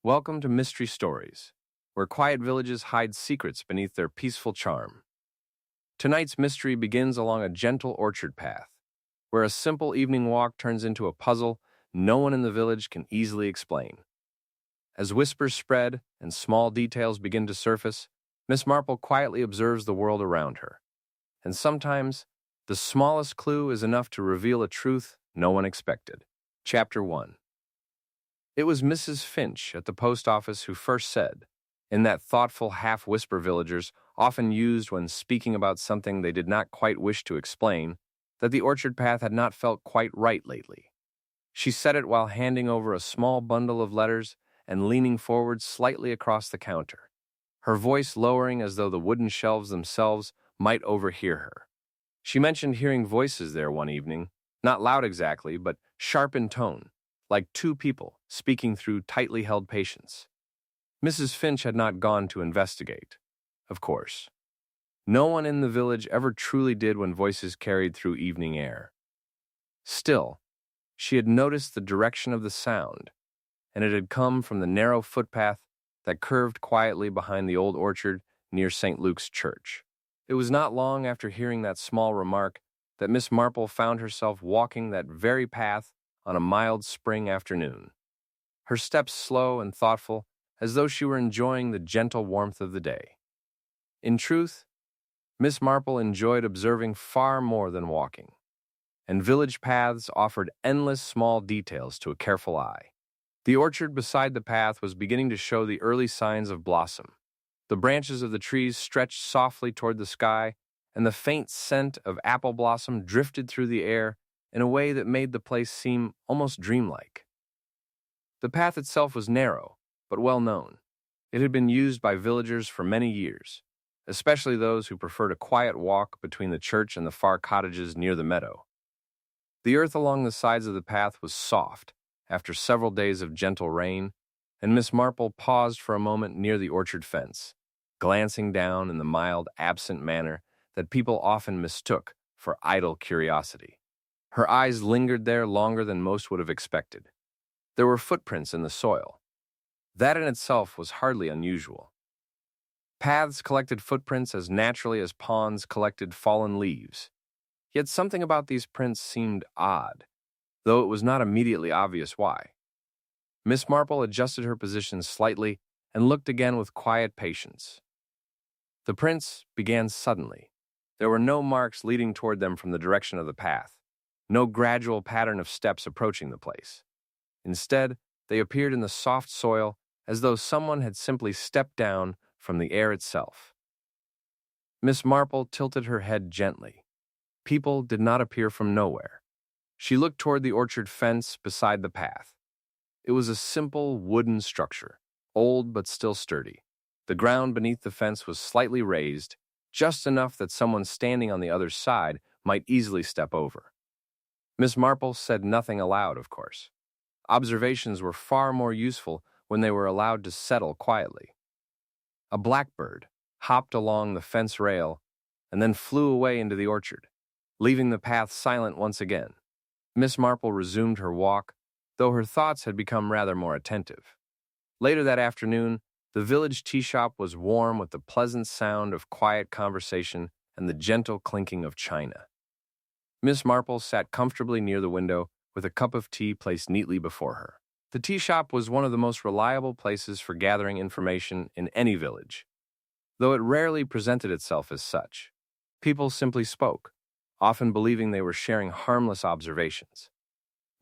Welcome to Mystery Stories, where quiet villages hide secrets beneath their peaceful charm. Tonight's mystery begins along a gentle orchard path, where a simple evening walk turns into a puzzle no one in the village can easily explain. As whispers spread and small details begin to surface, Miss Marple quietly observes the world around her. And sometimes, the smallest clue is enough to reveal a truth no one expected. Chapter 1. It was Mrs. Finch at the post office who first said, in that thoughtful half-whisper villagers often used when speaking about something they did not quite wish to explain, that the orchard path had not felt quite right lately. She said it while handing over a small bundle of letters and leaning forward slightly across the counter, her voice lowering as though the wooden shelves themselves might overhear her. She mentioned hearing voices there one evening, not loud exactly, but sharp in tone, like two people speaking through tightly held patience. Mrs. Finch had not gone to investigate, of course. No one in the village ever truly did when voices carried through evening air. Still, she had noticed the direction of the sound, and it had come from the narrow footpath that curved quietly behind the old orchard near St. Luke's Church. It was not long after hearing that small remark that Miss Marple found herself walking that very path on a mild spring afternoon, her steps slow and thoughtful, as though she were enjoying the gentle warmth of the day. In truth, Miss Marple enjoyed observing far more than walking, and village paths offered endless small details to a careful eye. The orchard beside the path was beginning to show the early signs of blossom. The branches of the trees stretched softly toward the sky, and the faint scent of apple blossom drifted through the air in a way that made the place seem almost dreamlike. The path itself was narrow, but well known. It had been used by villagers for many years, especially those who preferred a quiet walk between the church and the far cottages near the meadow. The earth along the sides of the path was soft after several days of gentle rain, and Miss Marple paused for a moment near the orchard fence, glancing down in the mild, absent manner that people often mistook for idle curiosity. Her eyes lingered there longer than most would have expected. There were footprints in the soil. That in itself was hardly unusual. Paths collected footprints as naturally as ponds collected fallen leaves. Yet something about these prints seemed odd, though it was not immediately obvious why. Miss Marple adjusted her position slightly and looked again with quiet patience. The prints began suddenly. There were no marks leading toward them from the direction of the path, no gradual pattern of steps approaching the place. Instead, they appeared in the soft soil as though someone had simply stepped down from the air itself. Miss Marple tilted her head gently. People did not appear from nowhere. She looked toward the orchard fence beside the path. It was a simple wooden structure, old but still sturdy. The ground beneath the fence was slightly raised, just enough that someone standing on the other side might easily step over. Miss Marple said nothing aloud, of course. Observations were far more useful when they were allowed to settle quietly. A blackbird hopped along the fence rail and then flew away into the orchard, leaving the path silent once again. Miss Marple resumed her walk, though her thoughts had become rather more attentive. Later that afternoon, the village tea shop was warm with the pleasant sound of quiet conversation and the gentle clinking of china. Miss Marple sat comfortably near the window with a cup of tea placed neatly before her. The tea shop was one of the most reliable places for gathering information in any village, though it rarely presented itself as such. People simply spoke, often believing they were sharing harmless observations.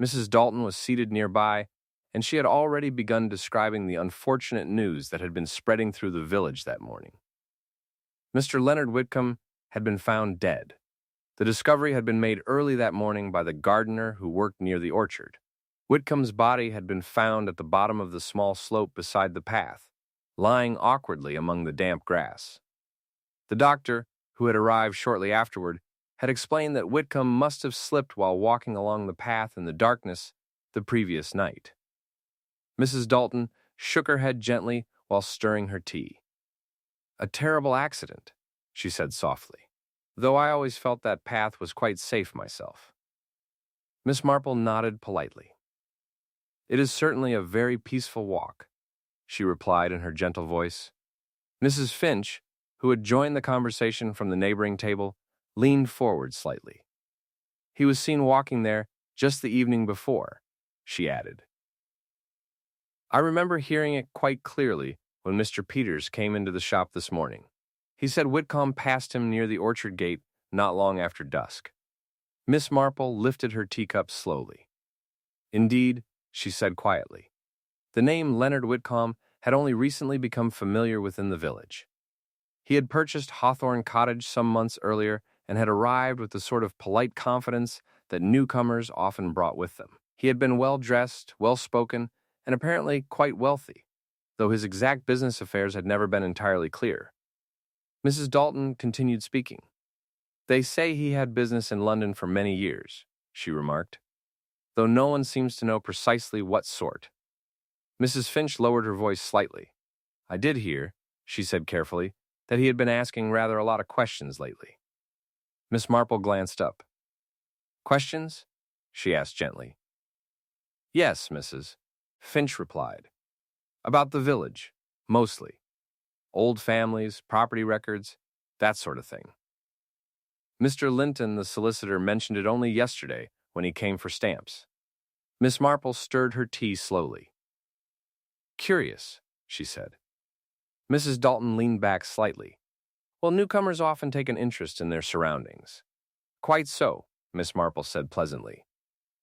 Mrs. Dalton was seated nearby, and she had already begun describing the unfortunate news that had been spreading through the village that morning. Mr. Leonard Whitcomb had been found dead. The discovery had been made early that morning by the gardener who worked near the orchard. Whitcomb's body had been found at the bottom of the small slope beside the path, lying awkwardly among the damp grass. The doctor, who had arrived shortly afterward, had explained that Whitcomb must have slipped while walking along the path in the darkness the previous night. Mrs. Dalton shook her head gently while stirring her tea. "A terrible accident," she said softly, "though I always felt that path was quite safe myself." Miss Marple nodded politely. "It is certainly a very peaceful walk. she replied in her gentle voice. Mrs. Finch, who had joined the conversation from the neighboring table, leaned forward slightly. He was seen walking there just the evening before, she added. I remember hearing it quite clearly when Mr. Peters came into the shop this morning. He said Whitcomb passed him near the orchard gate not long after dusk. Miss Marple lifted her teacup slowly. Indeed, she said quietly. The name Leonard Whitcomb had only recently become familiar within the village. He had purchased Hawthorne Cottage some months earlier and had arrived with the sort of polite confidence that newcomers often brought with them. He had been well-dressed, well-spoken, and apparently quite wealthy, though his exact business affairs had never been entirely clear. Mrs. Dalton continued speaking. They say he had business in London for many years, she remarked, though no one seems to know precisely what sort. Mrs. Finch lowered her voice slightly. I did hear, she said carefully, that he had been asking rather a lot of questions lately. Miss Marple glanced up. Questions? She asked gently. Yes, Mrs. Finch replied. About the village, mostly. Old families, property records, that sort of thing. Mr. Linton, the solicitor, mentioned it only yesterday when he came for stamps. Miss Marple stirred her tea slowly. Curious, she said. Mrs. Dalton leaned back slightly. Well, newcomers often take an interest in their surroundings. Quite so, Miss Marple said pleasantly.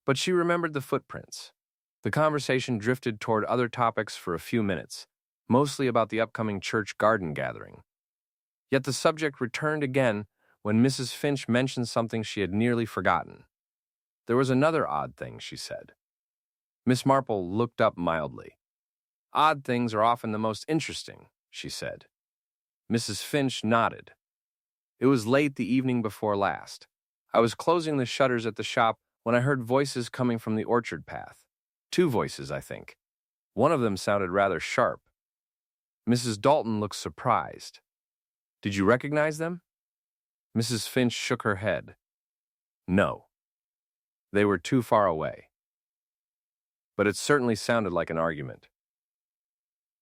But she remembered the footprints. The conversation drifted toward other topics for a few minutes, mostly about the upcoming church garden gathering. Yet the subject returned again when Mrs. Finch mentioned something she had nearly forgotten. There was another odd thing, she said. Miss Marple looked up mildly. Odd things are often the most interesting, she said. Mrs. Finch nodded. It was late the evening before last. I was closing the shutters at the shop when I heard voices coming from the orchard path. 2 voices, I think. One of them sounded rather sharp. Mrs. Dalton looked surprised. Did you recognize them? Mrs. Finch shook her head. No. They were too far away. But it certainly sounded like an argument.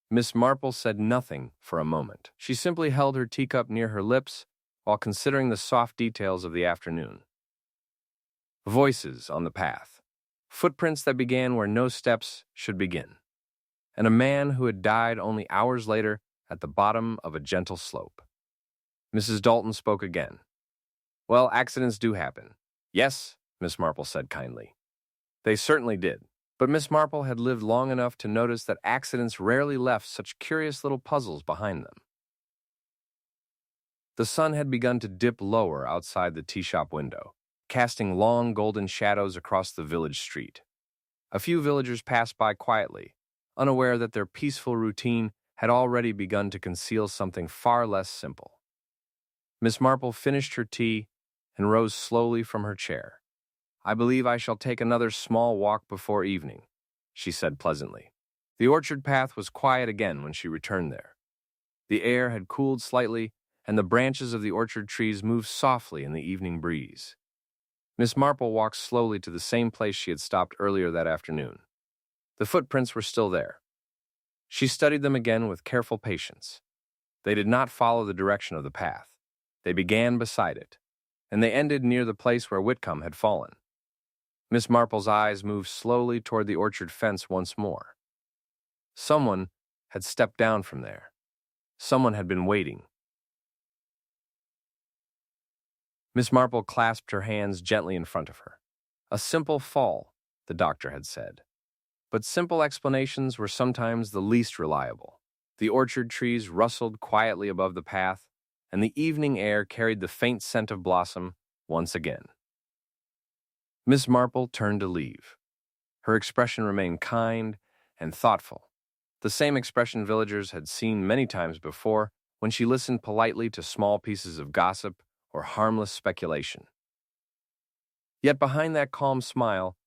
Miss Marple said nothing for a moment. She simply held her teacup near her lips while considering the soft details of the afternoon. Voices on the path. Footprints that began where no steps should begin. And a man who had died only hours later at the bottom of a gentle slope. Mrs. Dalton spoke again. Well, accidents do happen. Yes, Miss Marple said kindly. They certainly did. But Miss Marple had lived long enough to notice that accidents rarely left such curious little puzzles behind them. The sun had begun to dip lower outside the tea-shop window, casting long golden shadows across the village street. A few villagers passed by quietly, unaware that their peaceful routine had already begun to conceal something far less simple. Miss Marple finished her tea and rose slowly from her chair. I believe I shall take another small walk before evening, she said pleasantly. The orchard path was quiet again when she returned there. The air had cooled slightly, and the branches of the orchard trees moved softly in the evening breeze. Miss Marple walked slowly to the same place she had stopped earlier that afternoon. The footprints were still there. She studied them again with careful patience. They did not follow the direction of the path. They began beside it, and they ended near the place where Whitcomb had fallen. Miss Marple's eyes moved slowly toward the orchard fence once more. Someone had stepped down from there. Someone had been waiting. Miss Marple clasped her hands gently in front of her. A simple fall, the doctor had said. But simple explanations were sometimes the least reliable. The orchard trees rustled quietly above the path, and the evening air carried the faint scent of blossom once again. Miss Marple turned to leave. Her expression remained kind and thoughtful, the same expression villagers had seen many times before when she listened politely to small pieces of gossip or harmless speculation. Yet behind that calm smile,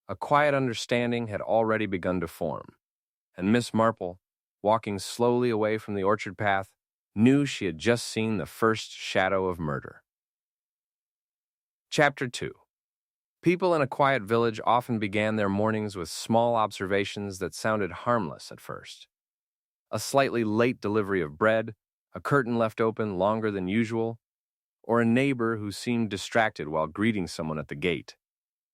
a quiet understanding had already begun to form, and Miss Marple, walking slowly away from the orchard path, knew she had just seen the first shadow of murder. Chapter 2. People in a quiet village often began their mornings with small observations that sounded harmless at first. a slightly late delivery of bread, a curtain left open longer than usual, or a neighbor who seemed distracted while greeting someone at the gate.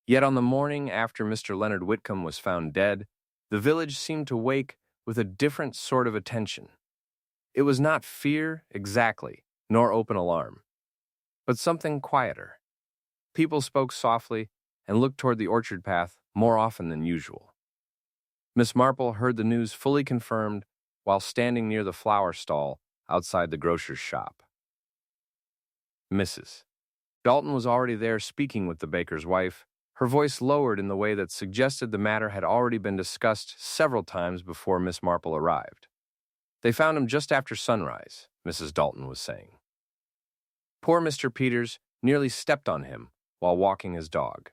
Yet on the morning after Mr. Leonard Whitcomb was found dead, the village seemed to wake with a different sort of attention. It was not fear, exactly, nor open alarm, but something quieter. People spoke softly and looked toward the orchard path more often than usual. Miss Marple heard the news fully confirmed while standing near the flower stall outside the grocer's shop. Mrs. Dalton was already there speaking with the baker's wife, her voice lowered in the way that suggested the matter had already been discussed several times before Miss Marple arrived. They found him just after sunrise, Mrs. Dalton was saying. Poor Mr. Peters nearly stepped on him while walking his dog.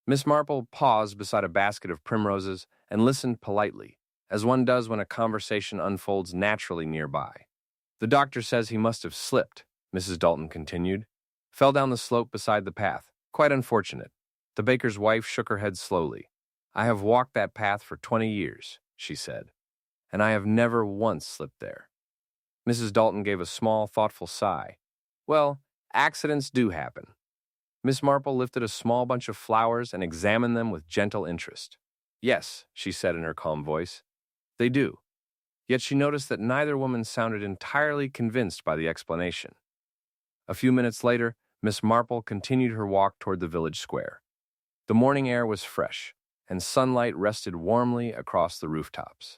Miss Marple paused beside a basket of primroses and listened politely, as one does when a conversation unfolds naturally nearby. The doctor says he must have slipped, Mrs. Dalton continued. Fell down the slope beside the path. Quite unfortunate. The baker's wife shook her head slowly. I have walked that path for 20 years, she said, and I have never once slipped there. Mrs. Dalton gave a small, thoughtful sigh. Well, accidents do happen. Miss Marple lifted a small bunch of flowers and examined them with gentle interest. Yes, she said in her calm voice, they do. Yet she noticed that neither woman sounded entirely convinced by the explanation. A few minutes later, Miss Marple continued her walk toward the village square. The morning air was fresh, and sunlight rested warmly across the rooftops.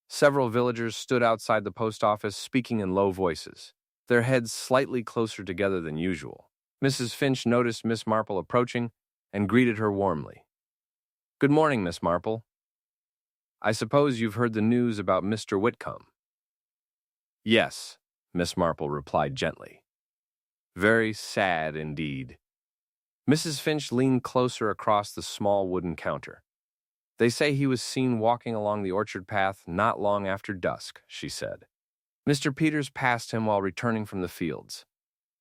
Several villagers stood outside the post office speaking in low voices, their heads slightly closer together than usual. Mrs. Finch noticed Miss Marple approaching and greeted her warmly. Good morning, Miss Marple. I suppose you've heard the news about Mr. Whitcomb. Yes, Miss Marple replied gently. Very sad indeed. Mrs. Finch leaned closer across the small wooden counter. They say he was seen walking along the orchard path not long after dusk, she said. Mr. Peters passed him while returning from the fields.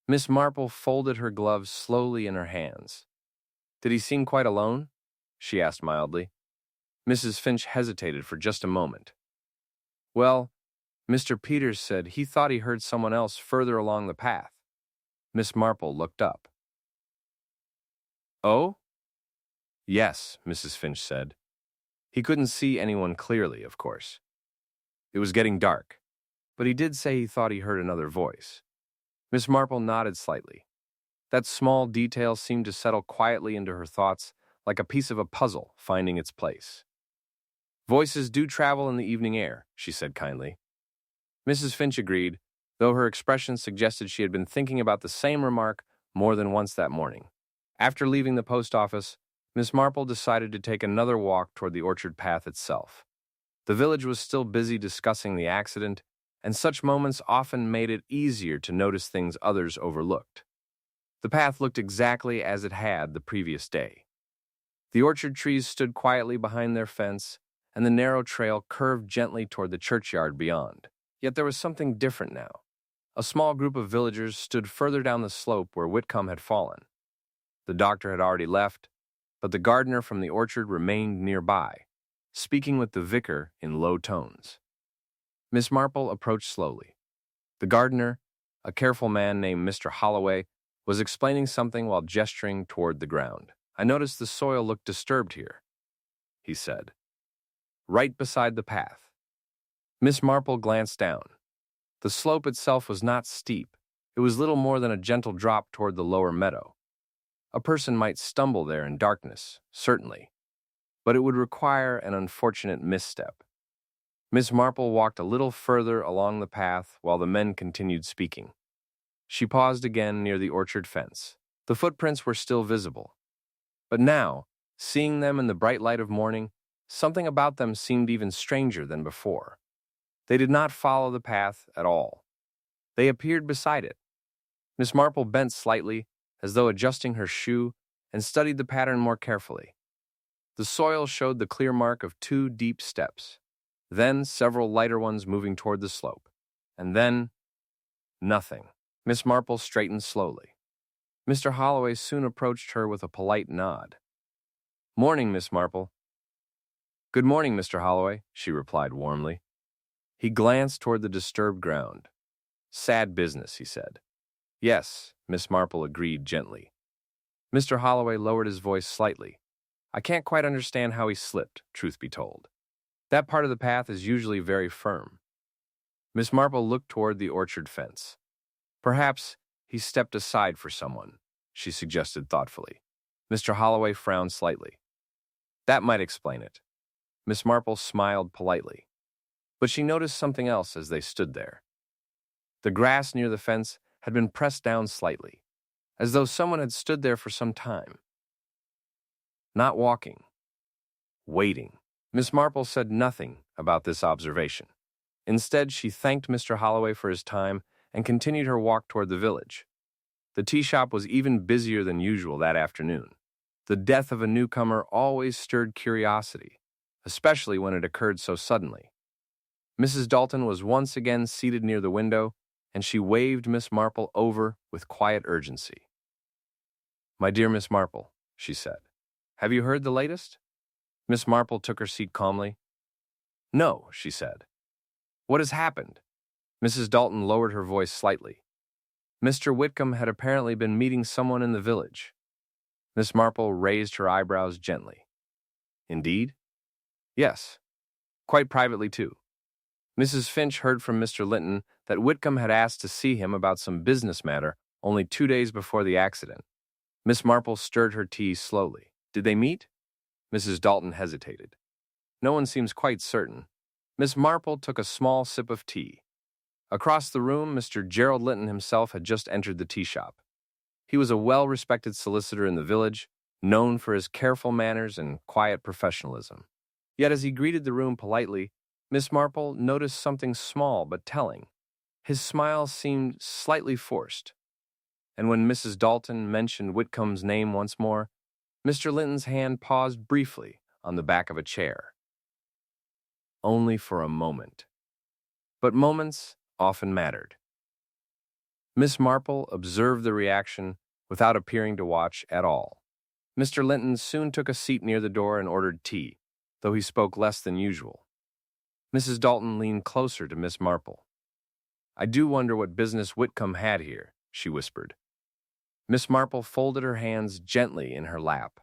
Miss Marple folded her gloves slowly in her hands. Did he seem quite alone? She asked mildly. Mrs. Finch hesitated for just a moment. Well, Mr. Peters said he thought he heard someone else further along the path. Miss Marple looked up. Oh? Yes, Mrs. Finch said. He couldn't see anyone clearly, of course. It was getting dark, but he did say he thought he heard another voice. Miss Marple nodded slightly. That small detail seemed to settle quietly into her thoughts like a piece of a puzzle finding its place. Voices do travel in the evening air, she said kindly. Mrs. Finch agreed, though her expression suggested she had been thinking about the same remark more than once that morning. After leaving the post office, Miss Marple decided to take another walk toward the orchard path itself. The village was still busy discussing the accident, and such moments often made it easier to notice things others overlooked. The path looked exactly as it had the previous day. The orchard trees stood quietly behind their fence, and the narrow trail curved gently toward the churchyard beyond. Yet there was something different now. A small group of villagers stood further down the slope where Whitcomb had fallen. The doctor had already left, but the gardener from the orchard remained nearby, speaking with the vicar in low tones. Miss Marple approached slowly. The gardener, a careful man named Mr. Holloway, was explaining something while gesturing toward the ground. I noticed the soil looked disturbed here, he said. Right beside the path. Miss Marple glanced down. The slope itself was not steep. It was little more than a gentle drop toward the lower meadow. A person might stumble there in darkness, certainly, but it would require an unfortunate misstep. Miss Marple walked a little further along the path while the men continued speaking. She paused again near the orchard fence. The footprints were still visible. But now, seeing them in the bright light of morning, something about them seemed even stranger than before. They did not follow the path at all. They appeared beside it. Miss Marple bent slightly, as though adjusting her shoe, and studied the pattern more carefully. The soil showed the clear mark of 2 deep steps, then several lighter ones moving toward the slope, and then nothing. Miss Marple straightened slowly. Mr. Holloway soon approached her with a polite nod. Morning, Miss Marple. Good morning, Mr. Holloway, she replied warmly. He glanced toward the disturbed ground. "Sad business," he said. "Yes," Miss Marple agreed gently. Mr. Holloway lowered his voice slightly. "I can't quite understand how he slipped, truth be told. That part of the path is usually very firm." Miss Marple looked toward the orchard fence. "Perhaps he stepped aside for someone," she suggested thoughtfully. Mr. Holloway frowned slightly. "That might explain it." Miss Marple smiled politely. But she noticed something else as they stood there. The grass near the fence had been pressed down slightly, as though someone had stood there for some time. Not walking. Waiting. Miss Marple said nothing about this observation. Instead, she thanked Mr. Holloway for his time and continued her walk toward the village. The tea shop was even busier than usual that afternoon. The death of a newcomer always stirred curiosity, especially when it occurred so suddenly. Mrs. Dalton was once again seated near the window, and she waved Miss Marple over with quiet urgency. "My dear Miss Marple," she said, "have you heard the latest?" Miss Marple took her seat calmly. "No," she said. "What has happened?" Mrs. Dalton lowered her voice slightly. Mr. Whitcomb had apparently been meeting someone in the village. Miss Marple raised her eyebrows gently. "Indeed?" "Yes. Quite privately, too. Mrs. Finch heard from Mr. Linton that Whitcomb had asked to see him about some business matter only 2 days before the accident." Miss Marple stirred her tea slowly. "Did they meet?" Mrs. Dalton hesitated. "No one seems quite certain." Miss Marple took a small sip of tea. Across the room, Mr. Gerald Linton himself had just entered the tea shop. He was a well-respected solicitor in the village, known for his careful manners and quiet professionalism. Yet as he greeted the room politely, Miss Marple noticed something small but telling. His smile seemed slightly forced. And when Mrs. Dalton mentioned Whitcomb's name once more, Mr. Linton's hand paused briefly on the back of a chair. Only for a moment. But moments often mattered. Miss Marple observed the reaction without appearing to watch at all. Mr. Linton soon took a seat near the door and ordered tea, though he spoke less than usual. Mrs. Dalton leaned closer to Miss Marple. "I do wonder what business Whitcomb had here," she whispered. Miss Marple folded her hands gently in her lap.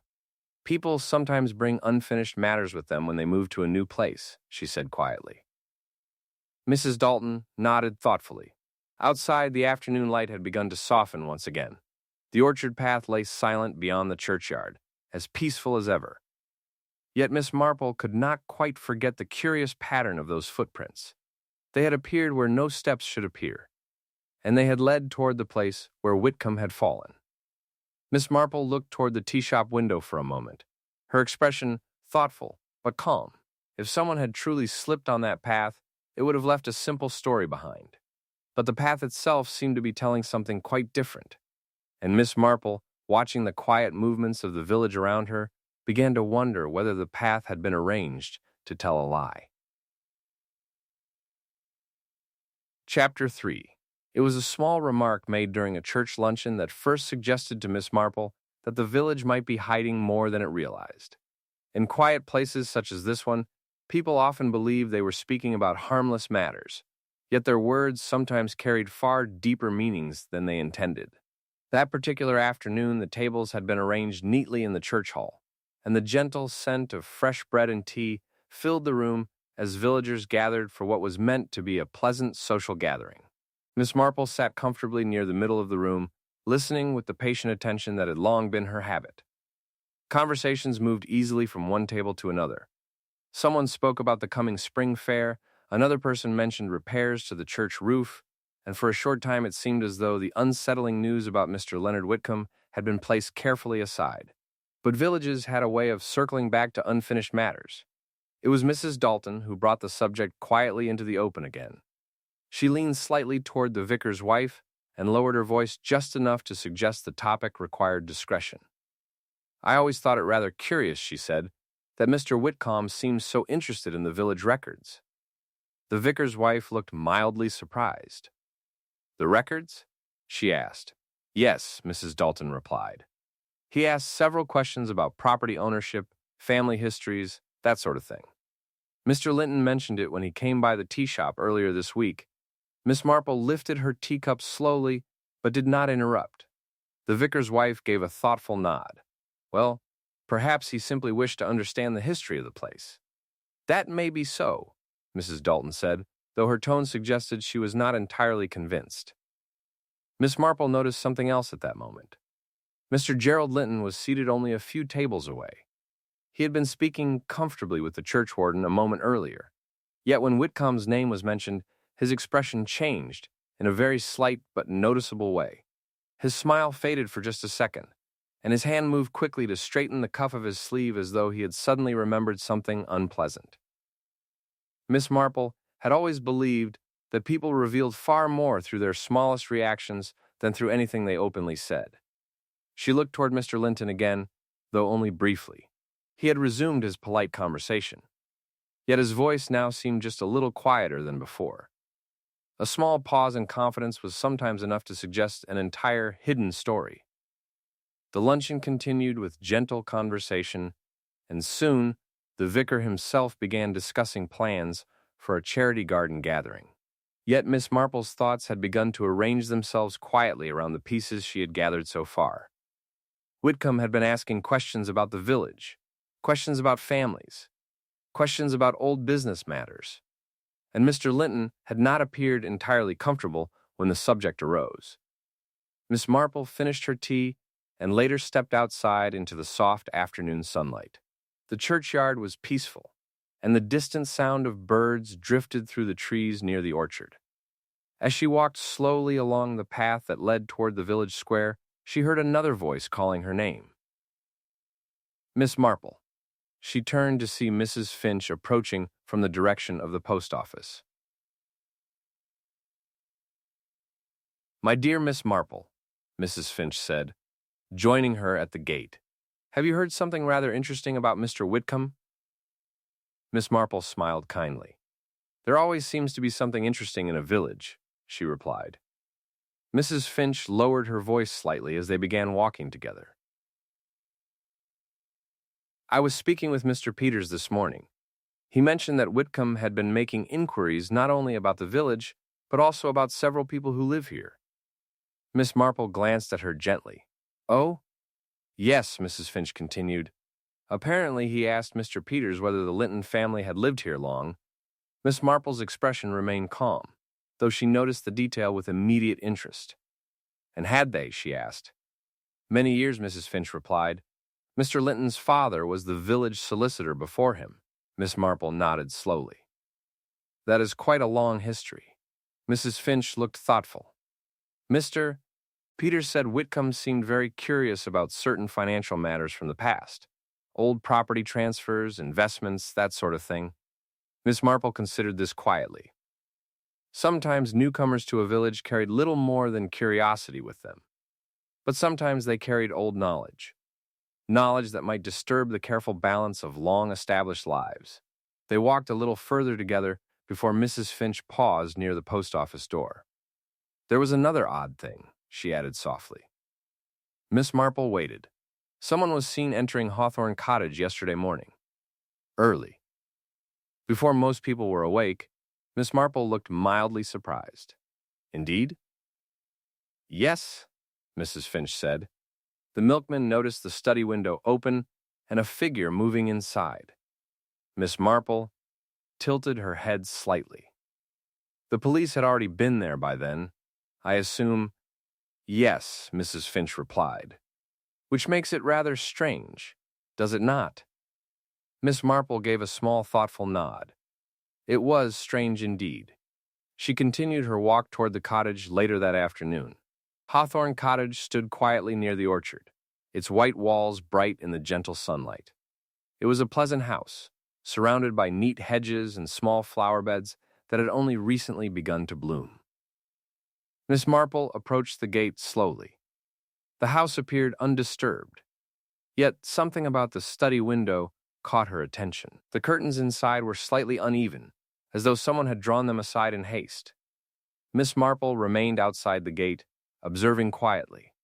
"People sometimes bring unfinished matters with them when they move to a new place," she said quietly. Mrs. Dalton nodded thoughtfully. Outside, the afternoon light had begun to soften once again. The orchard path lay silent beyond the churchyard, as peaceful as ever. Yet Miss Marple could not quite forget the curious pattern of those footprints. They had appeared where no steps should appear, and they had led toward the place where Whitcomb had fallen. Miss Marple looked toward the tea shop window for a moment, her expression thoughtful but calm. If someone had truly slipped on that path, it would have left a simple story behind. But the path itself seemed to be telling something quite different, and Miss Marple, watching the quiet movements of the village around her, began to wonder whether the path had been arranged to tell a lie. Chapter 3. It was a small remark made during a church luncheon that first suggested to Miss Marple that the village might be hiding more than it realized. In quiet places such as this one, people often believed they were speaking about harmless matters, yet their words sometimes carried far deeper meanings than they intended. That particular afternoon, the tables had been arranged neatly in the church hall, and the gentle scent of fresh bread and tea filled the room as villagers gathered for what was meant to be a pleasant social gathering. Miss Marple sat comfortably near the middle of the room, listening with the patient attention that had long been her habit. Conversations moved easily from one table to another. Someone spoke about the coming spring fair, another person mentioned repairs to the church roof, and for a short time it seemed as though the unsettling news about Mr. Leonard Whitcomb had been placed carefully aside. But villages had a way of circling back to unfinished matters. It was Mrs. Dalton who brought the subject quietly into the open again. She leaned slightly toward the vicar's wife and lowered her voice just enough to suggest the topic required discretion. "I always thought it rather curious," she said, "that Mr. Whitcomb seemed so interested in the village records." The vicar's wife looked mildly surprised. "The records?" she asked. "Yes," Mrs. Dalton replied. "He asked several questions about property ownership, family histories, that sort of thing." Mr. Linton mentioned it when he came by the tea shop earlier this week. Miss Marple lifted her teacup slowly, but did not interrupt. The vicar's wife gave a thoughtful nod. Well, perhaps he simply wished to understand the history of the place. That may be so, Mrs. Dalton said, though her tone suggested she was not entirely convinced. Miss Marple noticed something else at that moment. Mr. Gerald Linton was seated only a few tables away. He had been speaking comfortably with the churchwarden a moment earlier, yet when Whitcomb's name was mentioned, his expression changed in a very slight but noticeable way. His smile faded for just a second, and his hand moved quickly to straighten the cuff of his sleeve as though he had suddenly remembered something unpleasant. Miss Marple had always believed that people revealed far more through their smallest reactions than through anything they openly said. She looked toward Mr. Linton again, though only briefly. He had resumed his polite conversation, yet his voice now seemed just a little quieter than before. A small pause in confidence was sometimes enough to suggest an entire hidden story. The luncheon continued with gentle conversation, and soon the vicar himself began discussing plans for a charity garden gathering. Yet Miss Marple's thoughts had begun to arrange themselves quietly around the pieces she had gathered so far. Whitcomb had been asking questions about the village, questions about families, questions about old business matters, and Mr. Linton had not appeared entirely comfortable when the subject arose. Miss Marple finished her tea and later stepped outside into the soft afternoon sunlight. The churchyard was peaceful, and the distant sound of birds drifted through the trees near the orchard. As she walked slowly along the path that led toward the village square, she heard another voice calling her name. Miss Marple. She turned to see Mrs. Finch approaching from the direction of the post office. "My dear Miss Marple," Mrs. Finch said, joining her at the gate. "Have you heard something rather interesting about Mr. Whitcomb?" Miss Marple smiled kindly. "There always seems to be something interesting in a village," she replied. Mrs. Finch lowered her voice slightly as they began walking together. "I was speaking with Mr. Peters this morning. He mentioned that Whitcomb had been making inquiries not only about the village, but also about several people who live here." Miss Marple glanced at her gently. "Oh? Yes," Mrs. Finch continued. "Apparently he asked Mr. Peters whether the Linton family had lived here long." Miss Marple's expression remained calm, though she noticed the detail with immediate interest. "And had they?" she asked. "Many years," Mrs. Finch replied. "Mr. Linton's father was the village solicitor before him." Miss Marple nodded slowly. "That is quite a long history." Mrs. Finch looked thoughtful. "Mr. Peters said Whitcomb seemed very curious about certain financial matters from the past. Old property transfers, investments, that sort of thing." Miss Marple considered this quietly. Sometimes newcomers to a village carried little more than curiosity with them, but sometimes they carried old knowledge that might disturb the careful balance of long-established lives. They walked a little further together before Mrs. Finch paused near the post office door. "There was another odd thing," she added softly. Miss Marple waited. "Someone was seen entering Hawthorne Cottage yesterday morning. Early. Before most people were awake." Miss Marple looked mildly surprised. "Indeed?" "Yes," Mrs. Finch said. "The milkman noticed the study window open and a figure moving inside." Miss Marple tilted her head slightly. "The police had already been there by then, I assume." "Yes," Mrs. Finch replied. "Which makes it rather strange, does it not?" Miss Marple gave a small, thoughtful nod. It was strange indeed. She continued her walk toward the cottage later that afternoon. Hawthorne Cottage stood quietly near the orchard, its white walls bright in the gentle sunlight. It was a pleasant house, surrounded by neat hedges and small flower beds that had only recently begun to bloom. Miss Marple approached the gate slowly. The house appeared undisturbed, yet something about the study window caught her attention. The curtains inside were slightly uneven, as though someone had drawn them aside in haste. Miss Marple remained outside the gate, observing quietly.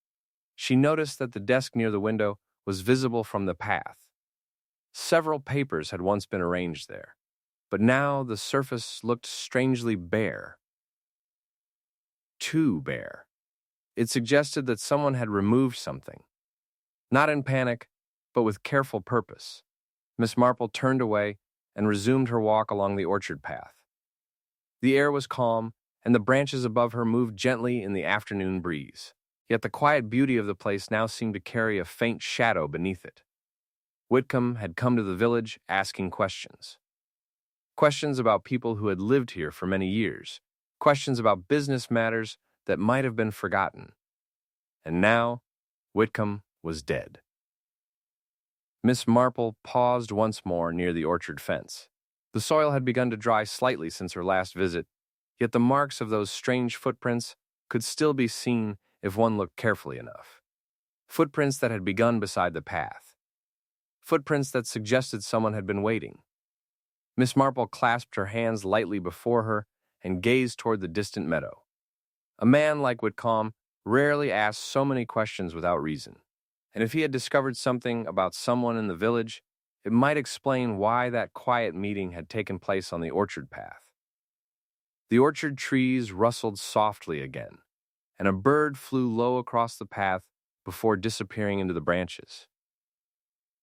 She noticed that the desk near the window was visible from the path. Several papers had once been arranged there. but now the surface looked strangely bare. Too bare. It suggested that someone had removed something. Not in panic, but with careful purpose. Miss Marple turned away and resumed her walk along the orchard path. The air was calm, and the branches above her moved gently in the afternoon breeze. Yet the quiet beauty of the place now seemed to carry a faint shadow beneath it. Whitcomb had come to the village asking questions. Questions about people who had lived here for many years. Questions about business matters that might have been forgotten. And now, Whitcomb was dead. Miss Marple paused once more near the orchard fence. The soil had begun to dry slightly since her last visit, yet the marks of those strange footprints could still be seen if one looked carefully enough. Footprints that had begun beside the path. Footprints that suggested someone had been waiting. Miss Marple clasped her hands lightly before her and gazed toward the distant meadow. A man like Whitcomb rarely asked so many questions without reason, and if he had discovered something about someone in the village, it might explain why that quiet meeting had taken place on the orchard path. The orchard trees rustled softly again, and a bird flew low across the path before disappearing into the branches.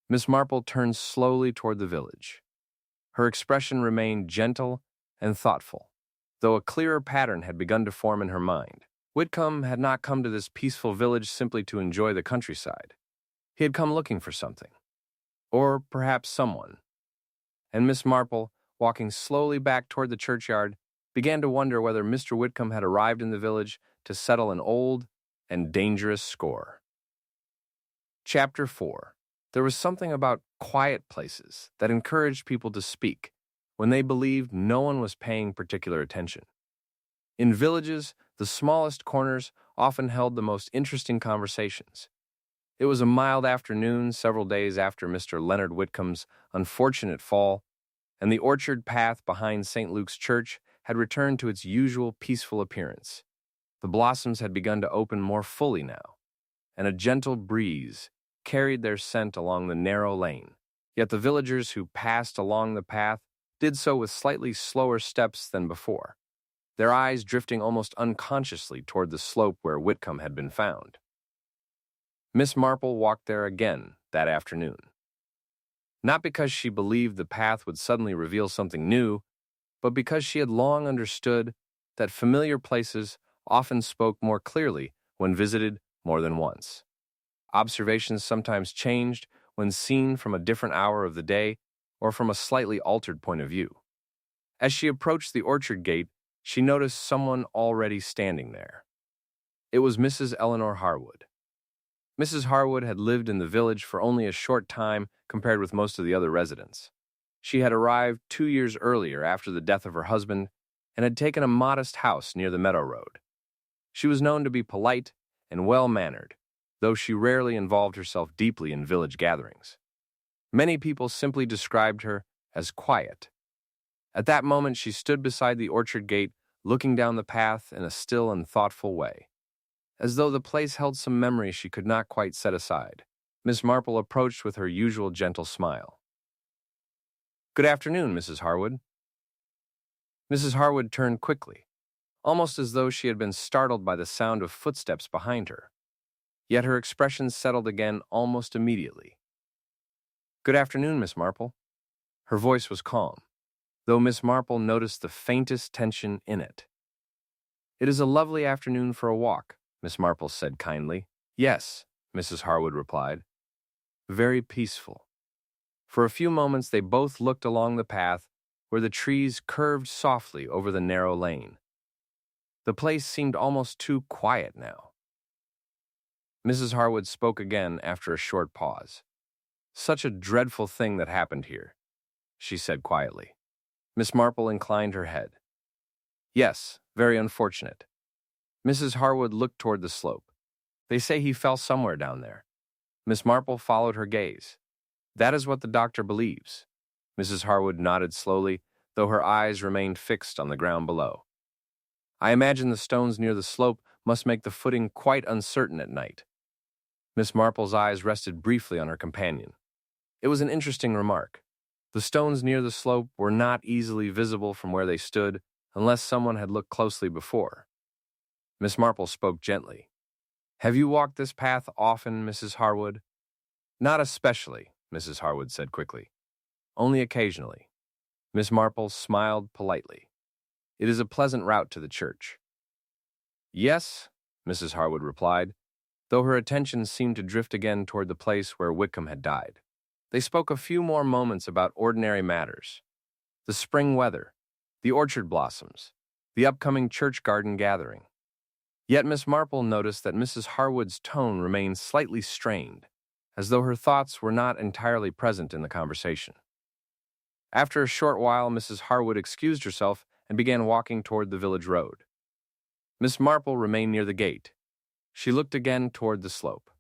Miss Marple turned slowly toward the village. Her expression remained gentle and thoughtful, though a clearer pattern had begun to form in her mind. Whitcomb had not come to this peaceful village simply to enjoy the countryside. He had come looking for something, or perhaps someone. And Miss Marple, walking slowly back toward the churchyard, began to wonder whether Mr. Whitcomb had arrived in the village to settle an old and dangerous score. Chapter 4. There was something about quiet places that encouraged people to speak when they believed no one was paying particular attention. In villages, the smallest corners often held the most interesting conversations. It was a mild afternoon several days after Mr. Leonard Whitcomb's unfortunate fall, and the orchard path behind St. Luke's Church had returned to its usual peaceful appearance. The blossoms had begun to open more fully now, and a gentle breeze carried their scent along the narrow lane. Yet the villagers who passed along the path did so with slightly slower steps than before, their eyes drifting almost unconsciously toward the slope where Whitcomb had been found. Miss Marple walked there again that afternoon. Not because she believed the path would suddenly reveal something new, but because she had long understood that familiar places often spoke more clearly when visited more than once. Observations sometimes changed when seen from a different hour of the day or from a slightly altered point of view. As she approached the orchard gate, she noticed someone already standing there. It was Mrs. Eleanor Harwood. Mrs. Harwood had lived in the village for only a short time compared with most of the other residents. She had arrived 2 years earlier after the death of her husband and had taken a modest house near the meadow road. She was known to be polite and well-mannered, though she rarely involved herself deeply in village gatherings. Many people simply described her as quiet. At that moment, she stood beside the orchard gate, looking down the path in a still and thoughtful way, as though the place held some memory she could not quite set aside. Miss Marple approached with her usual gentle smile. "Good afternoon, Mrs. Harwood." Mrs. Harwood turned quickly, almost as though she had been startled by the sound of footsteps behind her. Yet her expression settled again almost immediately. "Good afternoon, Miss Marple." Her voice was calm, though Miss Marple noticed the faintest tension in it. "It is a lovely afternoon for a walk," Miss Marple said kindly. "Yes," Mrs. Harwood replied. "Very peaceful." For a few moments they both looked along the path where the trees curved softly over the narrow lane. The place seemed almost too quiet now. Mrs. Harwood spoke again after a short pause. "Such a dreadful thing that happened here," she said quietly. Miss Marple inclined her head. "Yes, very unfortunate." Mrs. Harwood looked toward the slope. "They say he fell somewhere down there." Miss Marple followed her gaze. "That is what the doctor believes." Mrs. Harwood nodded slowly, though her eyes remained fixed on the ground below. "I imagine the stones near the slope must make the footing quite uncertain at night." Miss Marple's eyes rested briefly on her companion. It was an interesting remark. The stones near the slope were not easily visible from where they stood unless someone had looked closely before. Miss Marple spoke gently. "Have you walked this path often, Mrs. Harwood?" "Not especially," Mrs. Harwood said quickly. "Only occasionally." Miss Marple smiled politely. "It is a pleasant route to the church." "Yes," Mrs. Harwood replied, though her attention seemed to drift again toward the place where Whitcomb had died. They spoke a few more moments about ordinary matters. The spring weather, the orchard blossoms, the upcoming church garden gathering. Yet Miss Marple noticed that Mrs. Harwood's tone remained slightly strained, as though her thoughts were not entirely present in the conversation. After a short while, Mrs. Harwood excused herself and began walking toward the village road. Miss Marple remained near the gate. She looked again toward the slope.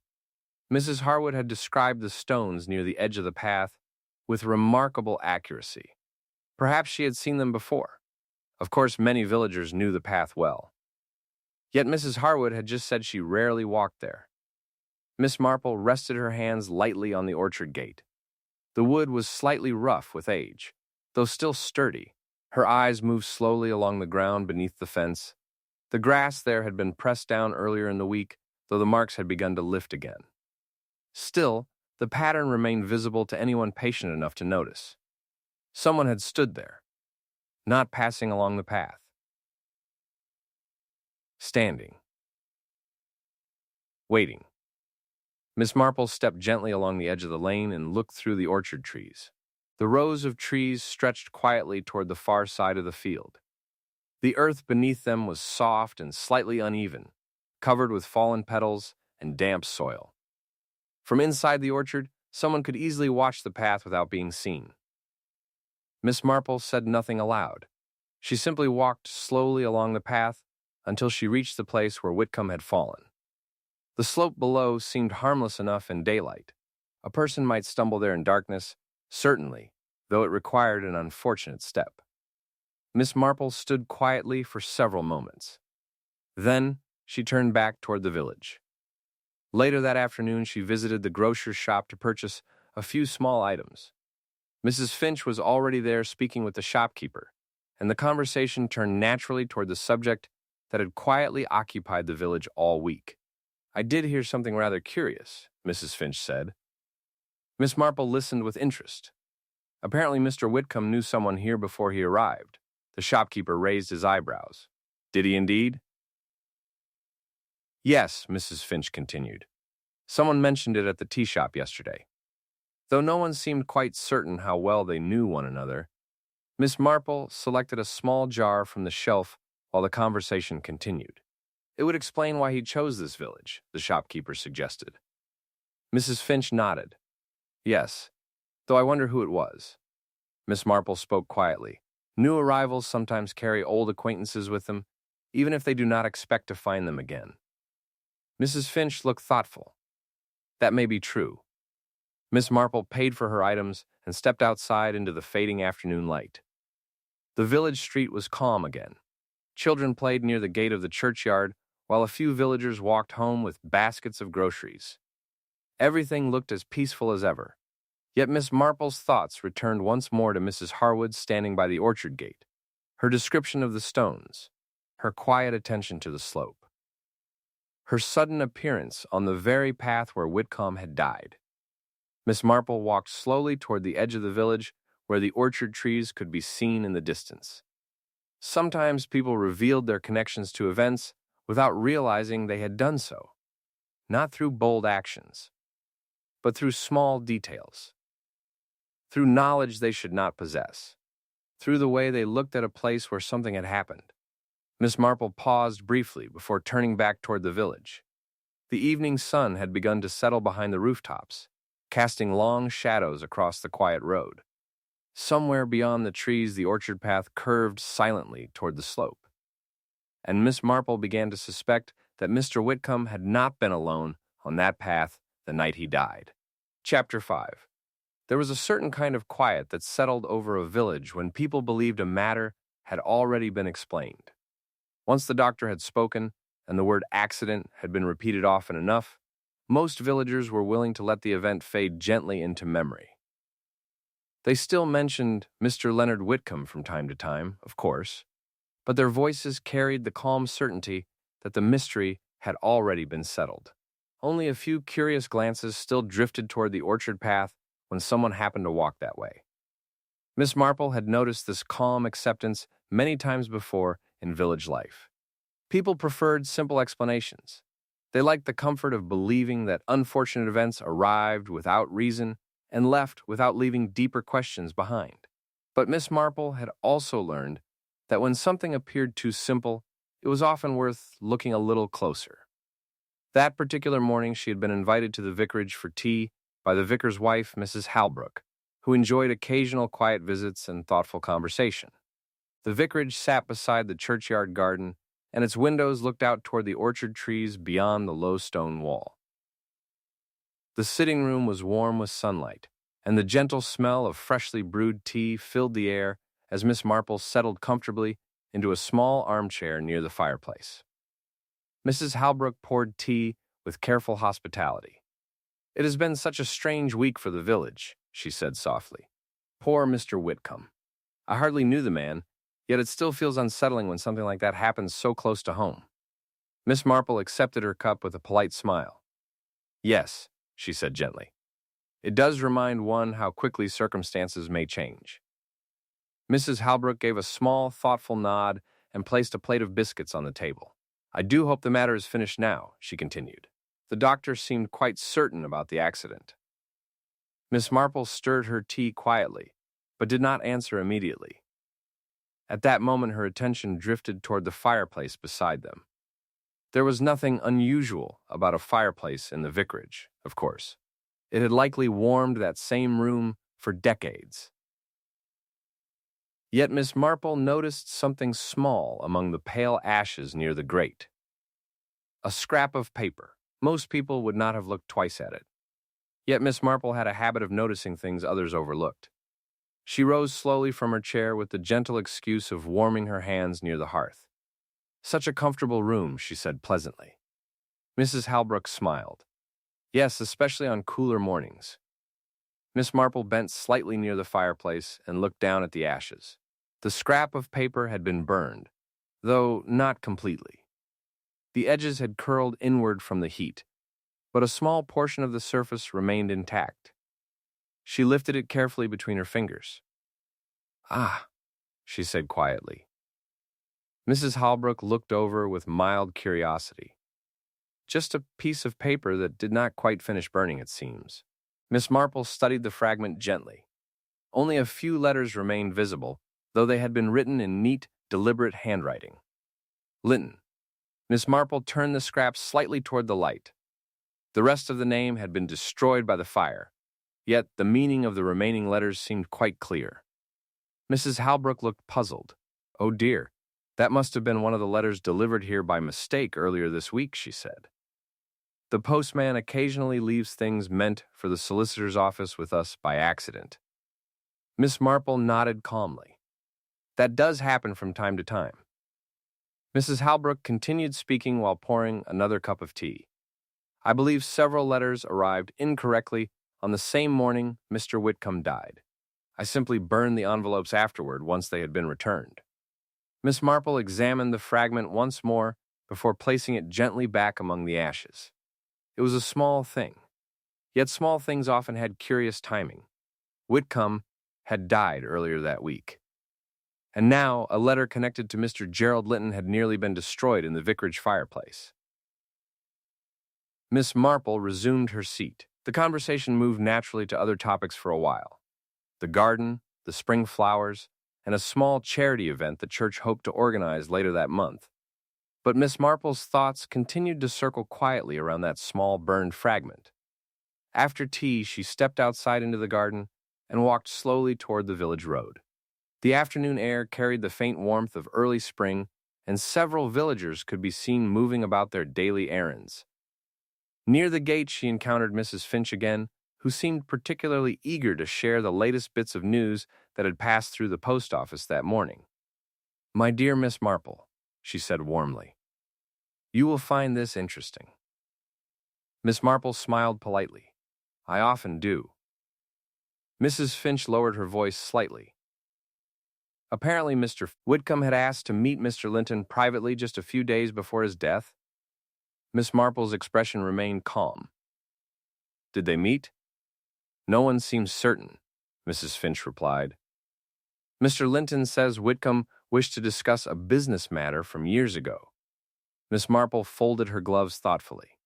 Mrs. Harwood had described the stones near the edge of the path with remarkable accuracy. Perhaps she had seen them before. Of course, many villagers knew the path well. Yet Mrs. Harwood had just said she rarely walked there. Miss Marple rested her hands lightly on the orchard gate. The wood was slightly rough with age, though still sturdy. Her eyes moved slowly along the ground beneath the fence. The grass there had been pressed down earlier in the week, though the marks had begun to lift again. Still, the pattern remained visible to anyone patient enough to notice. Someone had stood there, not passing along the path. Standing. Waiting. Miss Marple stepped gently along the edge of the lane and looked through the orchard trees. The rows of trees stretched quietly toward the far side of the field. The earth beneath them was soft and slightly uneven, covered with fallen petals and damp soil. From inside the orchard, someone could easily watch the path without being seen. Miss Marple said nothing aloud. She simply walked slowly along the path until she reached the place where Whitcomb had fallen. The slope below seemed harmless enough in daylight. A person might stumble there in darkness, certainly, though it required an unfortunate step. Miss Marple stood quietly for several moments. Then she turned back toward the village. Later that afternoon, she visited the grocer's shop to purchase a few small items. Mrs. Finch was already there speaking with the shopkeeper, and the conversation turned naturally toward the subject that had quietly occupied the village all week. "I did hear something rather curious," Mrs. Finch said. Miss Marple listened with interest. Apparently Mr. Whitcomb knew someone here before he arrived. The shopkeeper raised his eyebrows. "Did he indeed?" "Yes," Mrs. Finch continued. "Someone mentioned it at the tea shop yesterday." Though no one seemed quite certain how well they knew one another, Miss Marple selected a small jar from the shelf while the conversation continued. "It would explain why he chose this village," the shopkeeper suggested. Mrs. Finch nodded. "Yes, though I wonder who it was." Miss Marple spoke quietly. "New arrivals sometimes carry old acquaintances with them, even if they do not expect to find them again." Mrs. Finch looked thoughtful. "That may be true." Miss Marple paid for her items and stepped outside into the fading afternoon light. The village street was calm again. Children played near the gate of the churchyard, while a few villagers walked home with baskets of groceries. Everything looked as peaceful as ever. Yet Miss Marple's thoughts returned once more to Mrs. Harwood standing by the orchard gate, her description of the stones, her quiet attention to the slope, her sudden appearance on the very path where Whitcomb had died. Miss Marple walked slowly toward the edge of the village where the orchard trees could be seen in the distance. Sometimes people revealed their connections to events without realizing they had done so, not through bold actions, but through small details, through knowledge they should not possess, through the way they looked at a place where something had happened. Miss Marple paused briefly before turning back toward the village. The evening sun had begun to settle behind the rooftops, casting long shadows across the quiet road. Somewhere beyond the trees, the orchard path curved silently toward the slope, and Miss Marple began to suspect that Mr. Whitcomb had not been alone on that path the night he died. Chapter 5. There was a certain kind of quiet that settled over a village when people believed a matter had already been explained. Once the doctor had spoken, and the word accident had been repeated often enough, most villagers were willing to let the event fade gently into memory. They still mentioned Mr. Leonard Whitcomb from time to time, of course, but their voices carried the calm certainty that the mystery had already been settled. Only a few curious glances still drifted toward the orchard path when someone happened to walk that way. Miss Marple had noticed this calm acceptance many times before in village life. People preferred simple explanations. They liked the comfort of believing that unfortunate events arrived without reason and left without leaving deeper questions behind. But Miss Marple had also learned that when something appeared too simple, it was often worth looking a little closer. That particular morning, she had been invited to the vicarage for tea by the vicar's wife, Mrs. Halbrook, who enjoyed occasional quiet visits and thoughtful conversation. The vicarage sat beside the churchyard garden, and its windows looked out toward the orchard trees beyond the low stone wall. The sitting room was warm with sunlight, and the gentle smell of freshly brewed tea filled the air as Miss Marple settled comfortably into a small armchair near the fireplace. Mrs. Halbrook poured tea with careful hospitality. "It has been such a strange week for the village," she said softly. "Poor Mr. Whitcomb. I hardly knew the man, yet it still feels unsettling when something like that happens so close to home." Miss Marple accepted her cup with a polite smile. "Yes," she said gently. "It does remind one how quickly circumstances may change." Mrs. Halbrook gave a small, thoughtful nod and placed a plate of biscuits on the table. "I do hope the matter is finished now," she continued. "The doctor seemed quite certain about the accident." Miss Marple stirred her tea quietly, but did not answer immediately. At that moment, her attention drifted toward the fireplace beside them. There was nothing unusual about a fireplace in the vicarage, of course. It had likely warmed that same room for decades. Yet Miss Marple noticed something small among the pale ashes near the grate. A scrap of paper. Most people would not have looked twice at it. Yet Miss Marple had a habit of noticing things others overlooked. She rose slowly from her chair with the gentle excuse of warming her hands near the hearth. "Such a comfortable room," she said pleasantly. Mrs. Halbrook smiled. "Yes, especially on cooler mornings." Miss Marple bent slightly near the fireplace and looked down at the ashes. The scrap of paper had been burned, though not completely. The edges had curled inward from the heat, but a small portion of the surface remained intact. She lifted it carefully between her fingers. "Ah," she said quietly. Mrs. Halbrook looked over with mild curiosity. Just a piece of paper that did not quite finish burning, it seems. Miss Marple studied the fragment gently. Only a few letters remained visible, though they had been written in neat, deliberate handwriting. Linton. Miss Marple turned the scrap slightly toward the light. The rest of the name had been destroyed by the fire, yet the meaning of the remaining letters seemed quite clear. Mrs. Halbrook looked puzzled. "Oh dear, that must have been one of the letters delivered here by mistake earlier this week," she said. "The postman occasionally leaves things meant for the solicitor's office with us by accident." Miss Marple nodded calmly. "That does happen from time to time." Mrs. Halbrook continued speaking while pouring another cup of tea. "I believe several letters arrived incorrectly on the same morning Mr. Whitcomb died. I simply burned the envelopes afterward once they had been returned." Miss Marple examined the fragment once more before placing it gently back among the ashes. It was a small thing, yet small things often had curious timing. Whitcomb had died earlier that week. And now a letter connected to Mr. Gerald Linton had nearly been destroyed in the vicarage fireplace. Miss Marple resumed her seat. The conversation moved naturally to other topics for a while. The garden, the spring flowers, and a small charity event the church hoped to organize later that month. But Miss Marple's thoughts continued to circle quietly around that small burned fragment. After tea, she stepped outside into the garden and walked slowly toward the village road. The afternoon air carried the faint warmth of early spring, and several villagers could be seen moving about their daily errands. Near the gate, she encountered Mrs. Finch again, who seemed particularly eager to share the latest bits of news that had passed through the post office that morning. "My dear Miss Marple," she said warmly, "you will find this interesting." Miss Marple smiled politely. "I often do." Mrs. Finch lowered her voice slightly. Apparently, Mr. Whitcomb had asked to meet Mr. Linton privately just a few days before his death. Miss Marple's expression remained calm. Did they meet? No one seems certain, Mrs. Finch replied. Mr. Linton says Whitcomb wished to discuss a business matter from years ago. Miss Marple folded her gloves thoughtfully.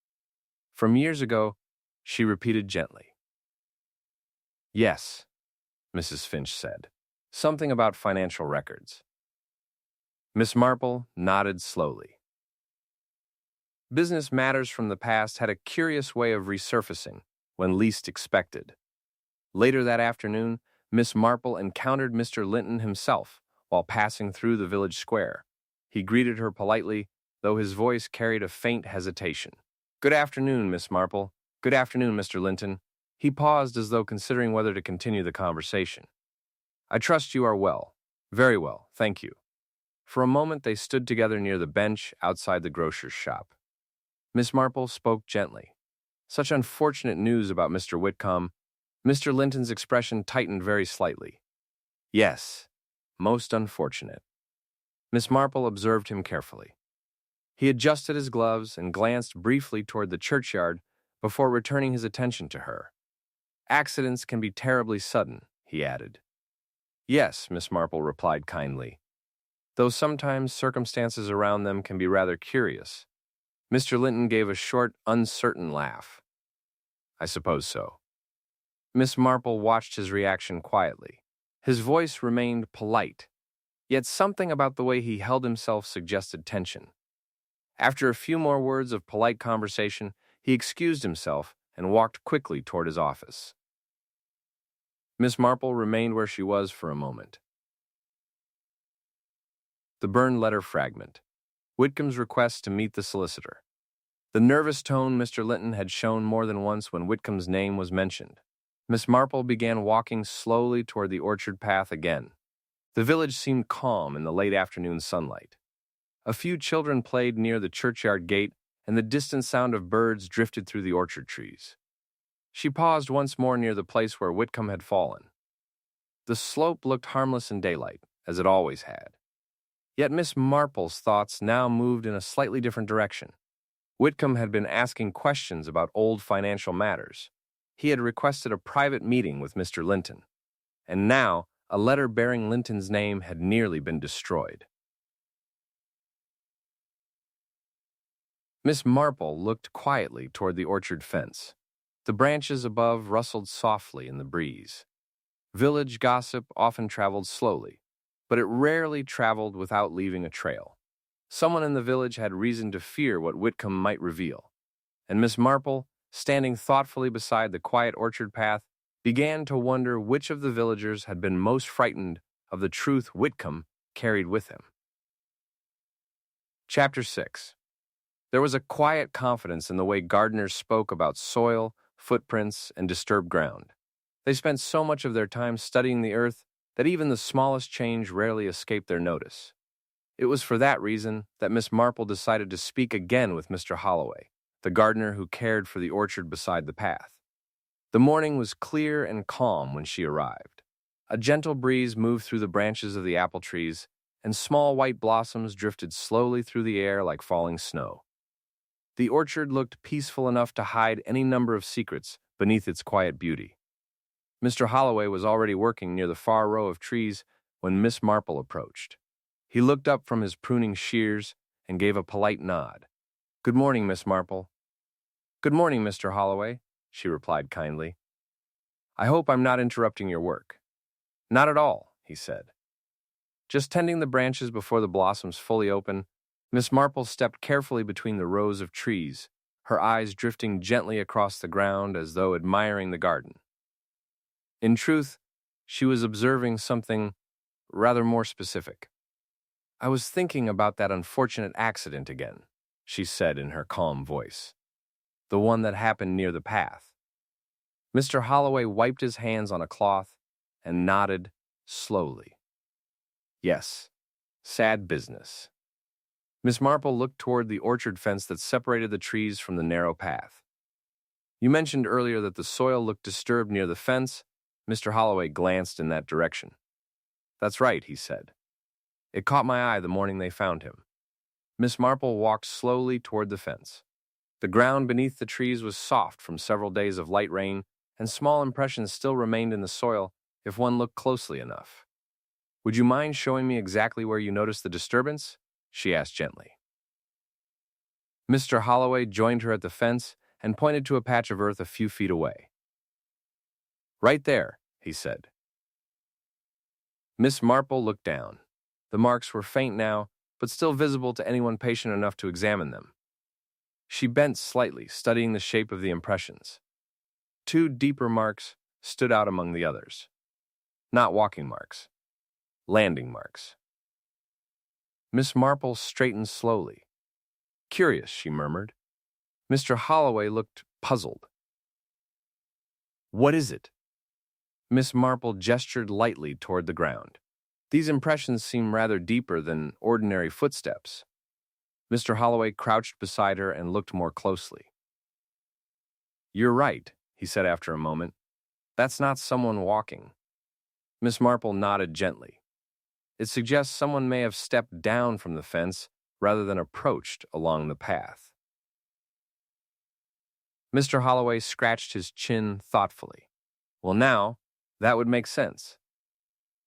From years ago, she repeated gently. Yes, Mrs. Finch said. Something about financial records. Miss Marple nodded slowly. Business matters from the past had a curious way of resurfacing when least expected. Later that afternoon, Miss Marple encountered Mr. Linton himself while passing through the village square. He greeted her politely, though his voice carried a faint hesitation. Good afternoon, Miss Marple. Good afternoon, Mr. Linton. He paused as though considering whether to continue the conversation. I trust you are well. Very well, thank you. For a moment they stood together near the bench outside the grocer's shop. Miss Marple spoke gently. Such unfortunate news about Mr. Whitcomb. Mr. Linton's expression tightened very slightly. Yes, most unfortunate. Miss Marple observed him carefully. He adjusted his gloves and glanced briefly toward the churchyard before returning his attention to her. Accidents can be terribly sudden, he added. Yes, Miss Marple replied kindly, though sometimes circumstances around them can be rather curious. Mr. Linton gave a short, uncertain laugh. I suppose so. Miss Marple watched his reaction quietly. His voice remained polite, yet something about the way he held himself suggested tension. After a few more words of polite conversation, he excused himself and walked quickly toward his office. Miss Marple remained where she was for a moment. The burned letter fragment. Whitcomb's request to meet the solicitor. The nervous tone Mr. Linton had shown more than once when Whitcomb's name was mentioned. Miss Marple began walking slowly toward the orchard path again. The village seemed calm in the late afternoon sunlight. A few children played near the churchyard gate, and the distant sound of birds drifted through the orchard trees. She paused once more near the place where Whitcomb had fallen. The slope looked harmless in daylight, as it always had. Yet Miss Marple's thoughts now moved in a slightly different direction. Whitcomb had been asking questions about old financial matters. He had requested a private meeting with Mr. Linton, and now a letter bearing Linton's name had nearly been destroyed. Miss Marple looked quietly toward the orchard fence. The branches above rustled softly in the breeze. Village gossip often traveled slowly, but it rarely traveled without leaving a trail. Someone in the village had reason to fear what Whitcomb might reveal, and Miss Marple, standing thoughtfully beside the quiet orchard path, began to wonder which of the villagers had been most frightened of the truth Whitcomb carried with him. Chapter 6. There was a quiet confidence in the way gardeners spoke about soil, footprints, and disturbed ground. They spent so much of their time studying the earth that even the smallest change rarely escaped their notice. It was for that reason that Miss Marple decided to speak again with Mr. Holloway, the gardener who cared for the orchard beside the path. The morning was clear and calm when she arrived. A gentle breeze moved through the branches of the apple trees, and small white blossoms drifted slowly through the air like falling snow. The orchard looked peaceful enough to hide any number of secrets beneath its quiet beauty. Mr. Holloway was already working near the far row of trees when Miss Marple approached. He looked up from his pruning shears and gave a polite nod. Good morning, Miss Marple. Good morning, Mr. Holloway, she replied kindly. I hope I'm not interrupting your work. Not at all, he said. Just tending the branches before the blossoms fully open, Miss Marple stepped carefully between the rows of trees, her eyes drifting gently across the ground as though admiring the garden. In truth, she was observing something rather more specific. I was thinking about that unfortunate accident again, she said in her calm voice. The one that happened near the path. Mr. Holloway wiped his hands on a cloth and nodded slowly. Yes, sad business. Miss Marple looked toward the orchard fence that separated the trees from the narrow path. You mentioned earlier that the soil looked disturbed near the fence, Mr. Holloway glanced in that direction. "That's right," he said. "It caught my eye the morning they found him." Miss Marple walked slowly toward the fence. The ground beneath the trees was soft from several days of light rain, and small impressions still remained in the soil if one looked closely enough. "Would you mind showing me exactly where you noticed the disturbance?" she asked gently. Mr. Holloway joined her at the fence and pointed to a patch of earth a few feet away. "Right there," he said. Miss Marple looked down. The marks were faint now, but still visible to anyone patient enough to examine them. She bent slightly, studying the shape of the impressions. Two deeper marks stood out among the others. Not walking marks. Landing marks. Miss Marple straightened slowly. "Curious," she murmured. Mr. Holloway looked puzzled. "What is it?" Miss Marple gestured lightly toward the ground. "These impressions seem rather deeper than ordinary footsteps." Mr. Holloway crouched beside her and looked more closely. "You're right," he said after a moment. "That's not someone walking." Miss Marple nodded gently. "It suggests someone may have stepped down from the fence rather than approached along the path." Mr. Holloway scratched his chin thoughtfully. "Well, now, that would make sense."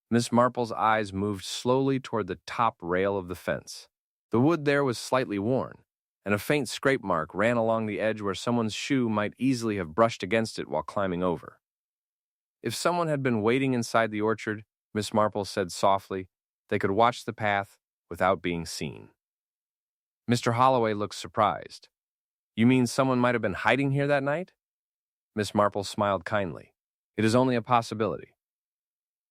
Miss Marple's eyes moved slowly toward the top rail of the fence. The wood there was slightly worn, and a faint scrape mark ran along the edge where someone's shoe might easily have brushed against it while climbing over. If someone had been waiting inside the orchard, Miss Marple said softly, they could watch the path without being seen. Mr. Holloway looked surprised. "You mean someone might have been hiding here that night?" Miss Marple smiled kindly. "It is only a possibility."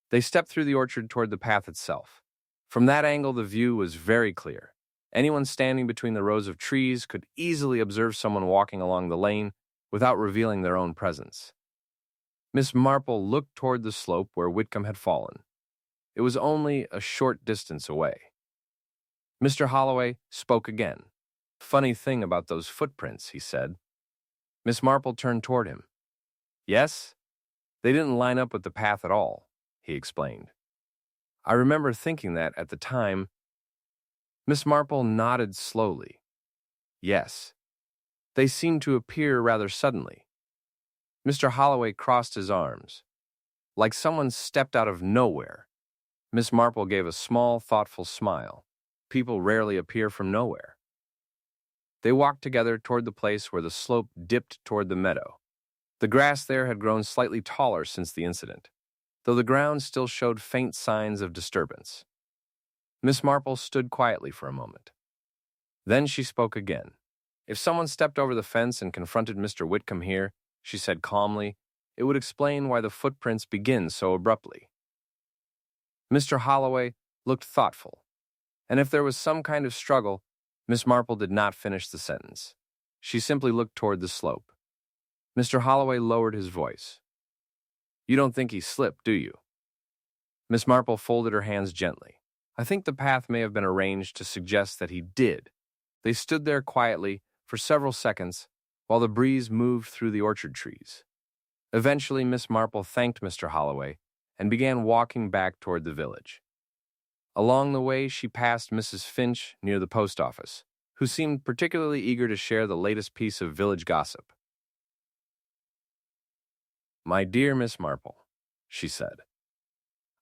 They stepped through the orchard toward the path itself. From that angle, the view was very clear. Anyone standing between the rows of trees could easily observe someone walking along the lane without revealing their own presence. Miss Marple looked toward the slope where Whitcomb had fallen. It was only a short distance away. Mr. Holloway spoke again. "Funny thing about those footprints," he said. Miss Marple turned toward him. "Yes? They didn't line up with the path at all," he explained. "I remember thinking that at the time." Miss Marple nodded slowly. "Yes. They seemed to appear rather suddenly." Mr. Holloway crossed his arms. "Like someone stepped out of nowhere." Miss Marple gave a small, thoughtful smile. "People rarely appear from nowhere." They walked together toward the place where the slope dipped toward the meadow. The grass there had grown slightly taller since the incident, though the ground still showed faint signs of disturbance. Miss Marple stood quietly for a moment. Then she spoke again. "If someone stepped over the fence and confronted Mr. Whitcomb here," she said calmly, "it would explain why the footprints begin so abruptly." Mr. Holloway looked thoughtful, and if there was some kind of struggle, Miss Marple did not finish the sentence. She simply looked toward the slope. Mr. Holloway lowered his voice. "You don't think he slipped, do you?" Miss Marple folded her hands gently. "I think the path may have been arranged to suggest that he did." They stood there quietly for several seconds while the breeze moved through the orchard trees. Eventually, Miss Marple thanked Mr. Holloway and began walking back toward the village. Along the way, she passed Mrs. Finch near the post office, who seemed particularly eager to share the latest piece of village gossip. "My dear Miss Marple," she said,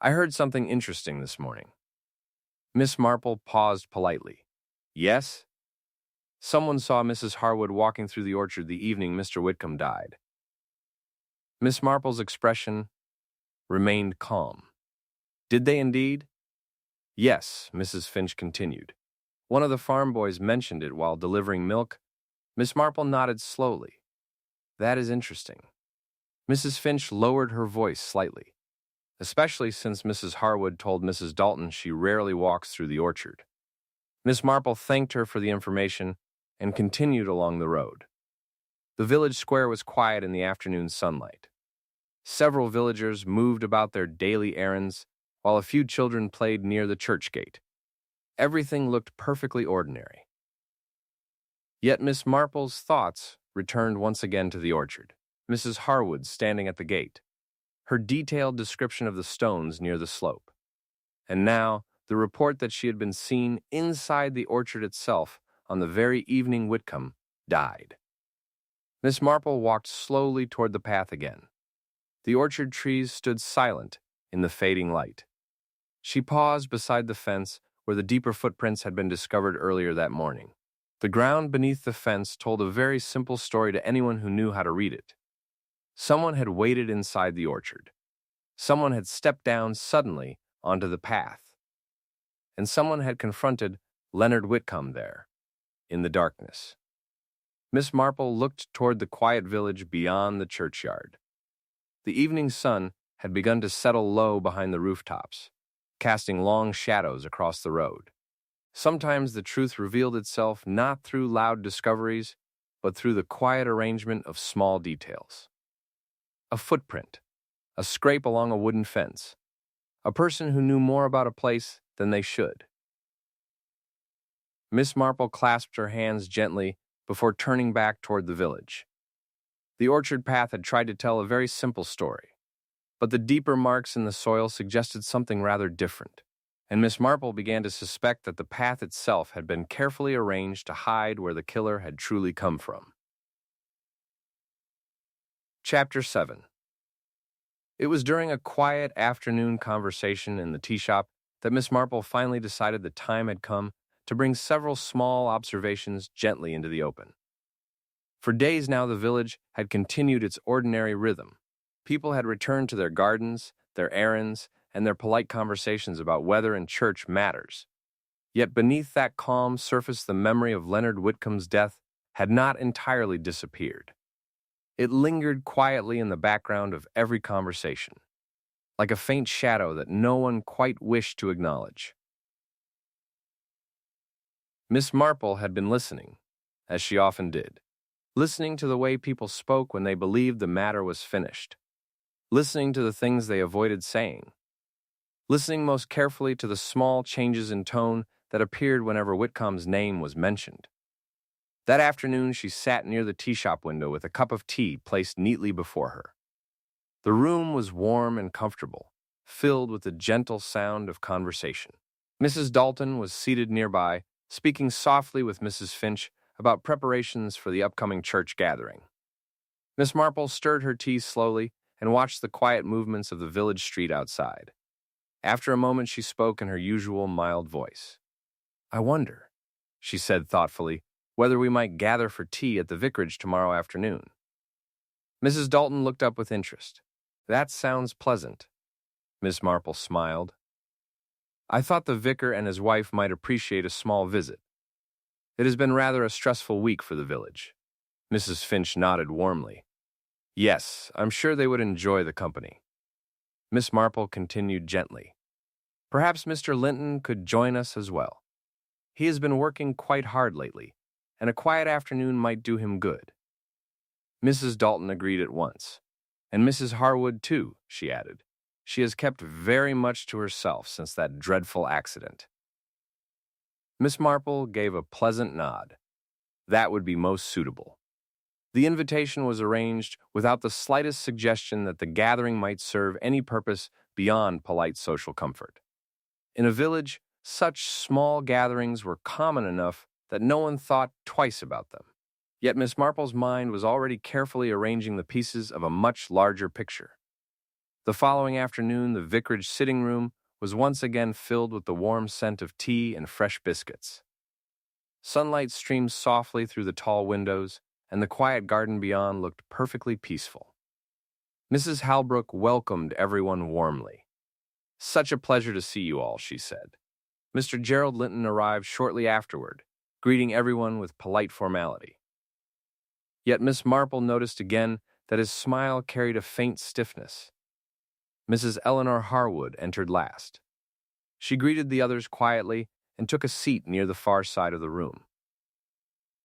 "I heard something interesting this morning." Miss Marple paused politely. "Yes?" "Someone saw Mrs. Harwood walking through the orchard the evening Mr. Whitcomb died." Miss Marple's expression remained calm. "Did they indeed?" "Yes," Mrs. Finch continued. "One of the farm boys mentioned it while delivering milk." Miss Marple nodded slowly. "That is interesting." Mrs. Finch lowered her voice slightly, especially since Mrs. Harwood told Mrs. Dalton she rarely walks through the orchard. Miss Marple thanked her for the information and continued along the road. The village square was quiet in the afternoon sunlight. Several villagers moved about their daily errands, while a few children played near the church gate. Everything looked perfectly ordinary. Yet Miss Marple's thoughts returned once again to the orchard, Mrs. Harwood standing at the gate. her detailed description of the stones near the slope. And now, the report that she had been seen inside the orchard itself on the very evening Whitcomb died. Miss Marple walked slowly toward the path again. The orchard trees stood silent in the fading light. She paused beside the fence where the deeper footprints had been discovered earlier that morning. The ground beneath the fence told a very simple story to anyone who knew how to read it. Someone had waited inside the orchard. Someone had stepped down suddenly onto the path. And someone had confronted Leonard Whitcomb there, in the darkness. Miss Marple looked toward the quiet village beyond the churchyard. The evening sun had begun to settle low behind the rooftops, casting long shadows across the road. Sometimes the truth revealed itself not through loud discoveries, but through the quiet arrangement of small details. A footprint, a scrape along a wooden fence, a person who knew more about a place than they should. Miss Marple clasped her hands gently before turning back toward the village. The orchard path had tried to tell a very simple story, but the deeper marks in the soil suggested something rather different, and Miss Marple began to suspect that the path itself had been carefully arranged to hide where the killer had truly come from. Chapter 7. It was during a quiet afternoon conversation in the tea shop that Miss Marple finally decided the time had come to bring several small observations gently into the open. For days now, the village had continued its ordinary rhythm. People had returned to their gardens, their errands, and their polite conversations about weather and church matters. Yet beneath that calm surface, the memory of Leonard Whitcomb's death had not entirely disappeared. It lingered quietly in the background of every conversation, like a faint shadow that no one quite wished to acknowledge. Miss Marple had been listening, as she often did, listening to the way people spoke when they believed the matter was finished, listening to the things they avoided saying, listening most carefully to the small changes in tone that appeared whenever Whitcomb's name was mentioned. That afternoon, she sat near the tea shop window with a cup of tea placed neatly before her. The room was warm and comfortable, filled with the gentle sound of conversation. Mrs. Dalton was seated nearby, speaking softly with Mrs. Finch about preparations for the upcoming church gathering. Miss Marple stirred her tea slowly and watched the quiet movements of the village street outside. After a moment, she spoke in her usual mild voice. "I wonder," she said thoughtfully, "whether we might gather for tea at the vicarage tomorrow afternoon." Mrs. Dalton looked up with interest. "That sounds pleasant." Miss Marple smiled. "I thought the vicar and his wife might appreciate a small visit. It has been rather a stressful week for the village." Mrs. Finch nodded warmly. "Yes, I'm sure they would enjoy the company." Miss Marple continued gently. "Perhaps Mr. Linton could join us as well. He has been working quite hard lately, and a quiet afternoon might do him good." Mrs. Dalton agreed at once. "And Mrs. Harwood, too," she added. "She has kept very much to herself since that dreadful accident." Miss Marple gave a pleasant nod. That would be most suitable. The invitation was arranged without the slightest suggestion that the gathering might serve any purpose beyond polite social comfort. In a village, such small gatherings were common enough that no one thought twice about them. Yet Miss Marple's mind was already carefully arranging the pieces of a much larger picture. The following afternoon, the vicarage sitting room was once again filled with the warm scent of tea and fresh biscuits. Sunlight streamed softly through the tall windows, and the quiet garden beyond looked perfectly peaceful. Mrs. Halbrook welcomed everyone warmly. "Such a pleasure to see you all," she said. Mr. Gerald Linton arrived shortly afterward, greeting everyone with polite formality. Yet Miss Marple noticed again that his smile carried a faint stiffness. Mrs. Eleanor Harwood entered last. She greeted the others quietly and took a seat near the far side of the room.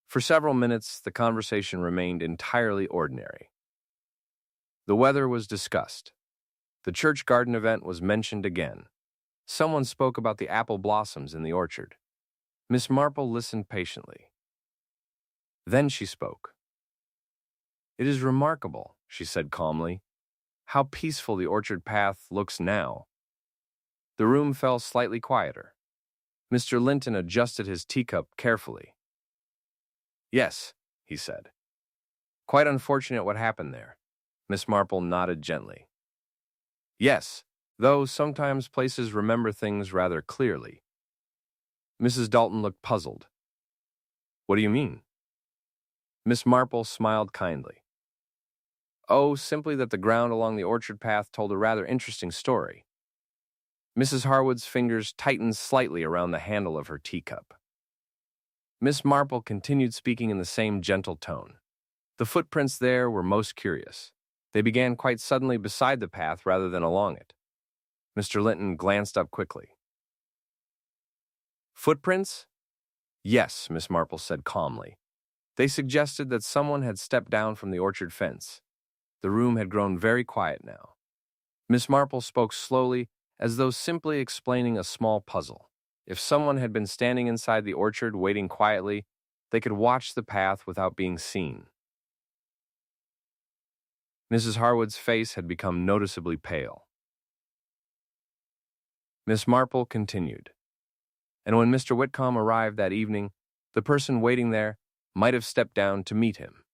For several minutes, the conversation remained entirely ordinary. The weather was discussed. The church garden event was mentioned again. Someone spoke about the apple blossoms in the orchard. Miss Marple listened patiently. Then she spoke. "It is remarkable," she said calmly, How peaceful the orchard path looks now. The room fell slightly quieter. Mr. Linton adjusted his teacup carefully. Yes, he said. Quite unfortunate what happened there. Miss Marple nodded gently. Yes, though sometimes places remember things rather clearly. Mrs. Dalton looked puzzled. What do you mean? Miss Marple smiled kindly. Oh, simply that the ground along the orchard path told a rather interesting story. Mrs. Harwood's fingers tightened slightly around the handle of her teacup. Miss Marple continued speaking in the same gentle tone. The footprints there were most curious. They began quite suddenly beside the path rather than along it. Mr. Linton glanced up quickly. Footprints? Yes, Miss Marple said calmly. They suggested that someone had stepped down from the orchard fence. The room had grown very quiet now. Miss Marple spoke slowly, as though simply explaining a small puzzle. If someone had been standing inside the orchard waiting quietly, they could watch the path without being seen. Mrs. Harwood's face had become noticeably pale. Miss Marple continued. And when Mr. Whitcomb arrived that evening, the person waiting there might have stepped down to meet him.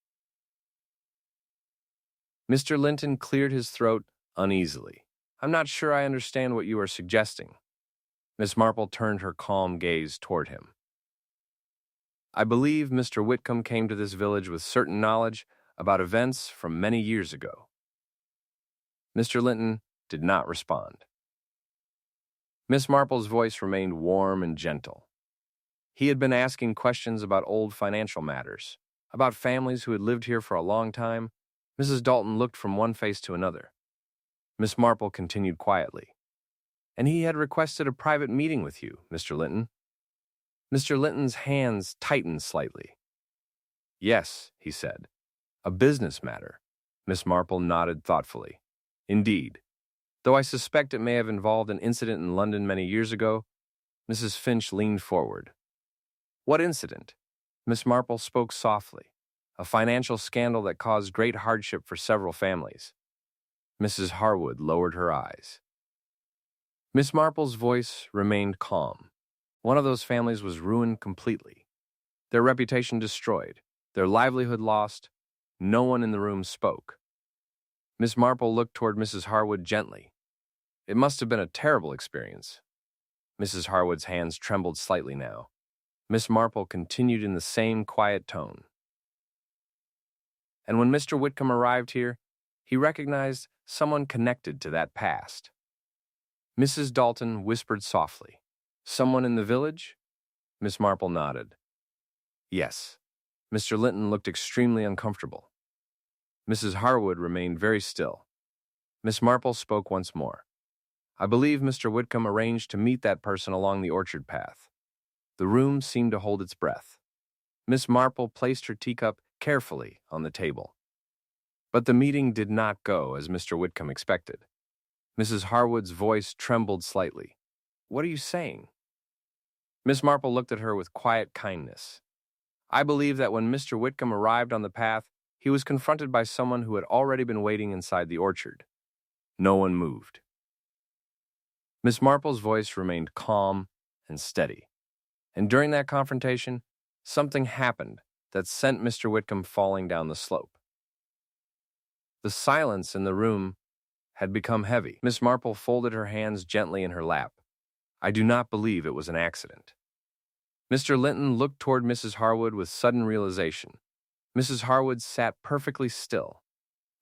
Mr. Linton cleared his throat uneasily. I'm not sure I understand what you are suggesting. Miss Marple turned her calm gaze toward him. I believe Mr. Whitcomb came to this village with certain knowledge about events from many years ago. Mr. Linton did not respond. Miss Marple's voice remained warm and gentle. He had been asking questions about old financial matters, about families who had lived here for a long time. Mrs. Dalton looked from one face to another. Miss Marple continued quietly. And he had requested a private meeting with you, Mr. Linton. Mr. Linton's hands tightened slightly. Yes, he said. A business matter. Miss Marple nodded thoughtfully. Indeed. Though I suspect it may have involved an incident in London many years ago, Mrs. Finch leaned forward. What incident? Miss Marple spoke softly. A financial scandal that caused great hardship for several families. Mrs. Harwood lowered her eyes. Miss Marple's voice remained calm. One of those families was ruined completely. Their reputation destroyed, their livelihood lost. No one in the room spoke. Miss Marple looked toward Mrs. Harwood gently. It must have been a terrible experience. Mrs. Harwood's hands trembled slightly now. Miss Marple continued in the same quiet tone. And when Mr. Whitcomb arrived here, he recognized someone connected to that past. Mrs. Dalton whispered softly, Someone in the village? Miss Marple nodded. Yes. Mr. Linton looked extremely uncomfortable. Mrs. Harwood remained very still. Miss Marple spoke once more. I believe Mr. Whitcomb arranged to meet that person along the orchard path. The room seemed to hold its breath. Miss Marple placed her teacup carefully on the table. But the meeting did not go as Mr. Whitcomb expected. Mrs. Harwood's voice trembled slightly. What are you saying? Miss Marple looked at her with quiet kindness. I believe that when Mr. Whitcomb arrived on the path, he was confronted by someone who had already been waiting inside the orchard. No one moved. Miss Marple's voice remained calm and steady. And during that confrontation, something happened that sent Mr. Whitcomb falling down the slope. The silence in the room had become heavy. Miss Marple folded her hands gently in her lap. I do not believe it was an accident. Mr. Linton looked toward Mrs. Harwood with sudden realization. Mrs. Harwood sat perfectly still.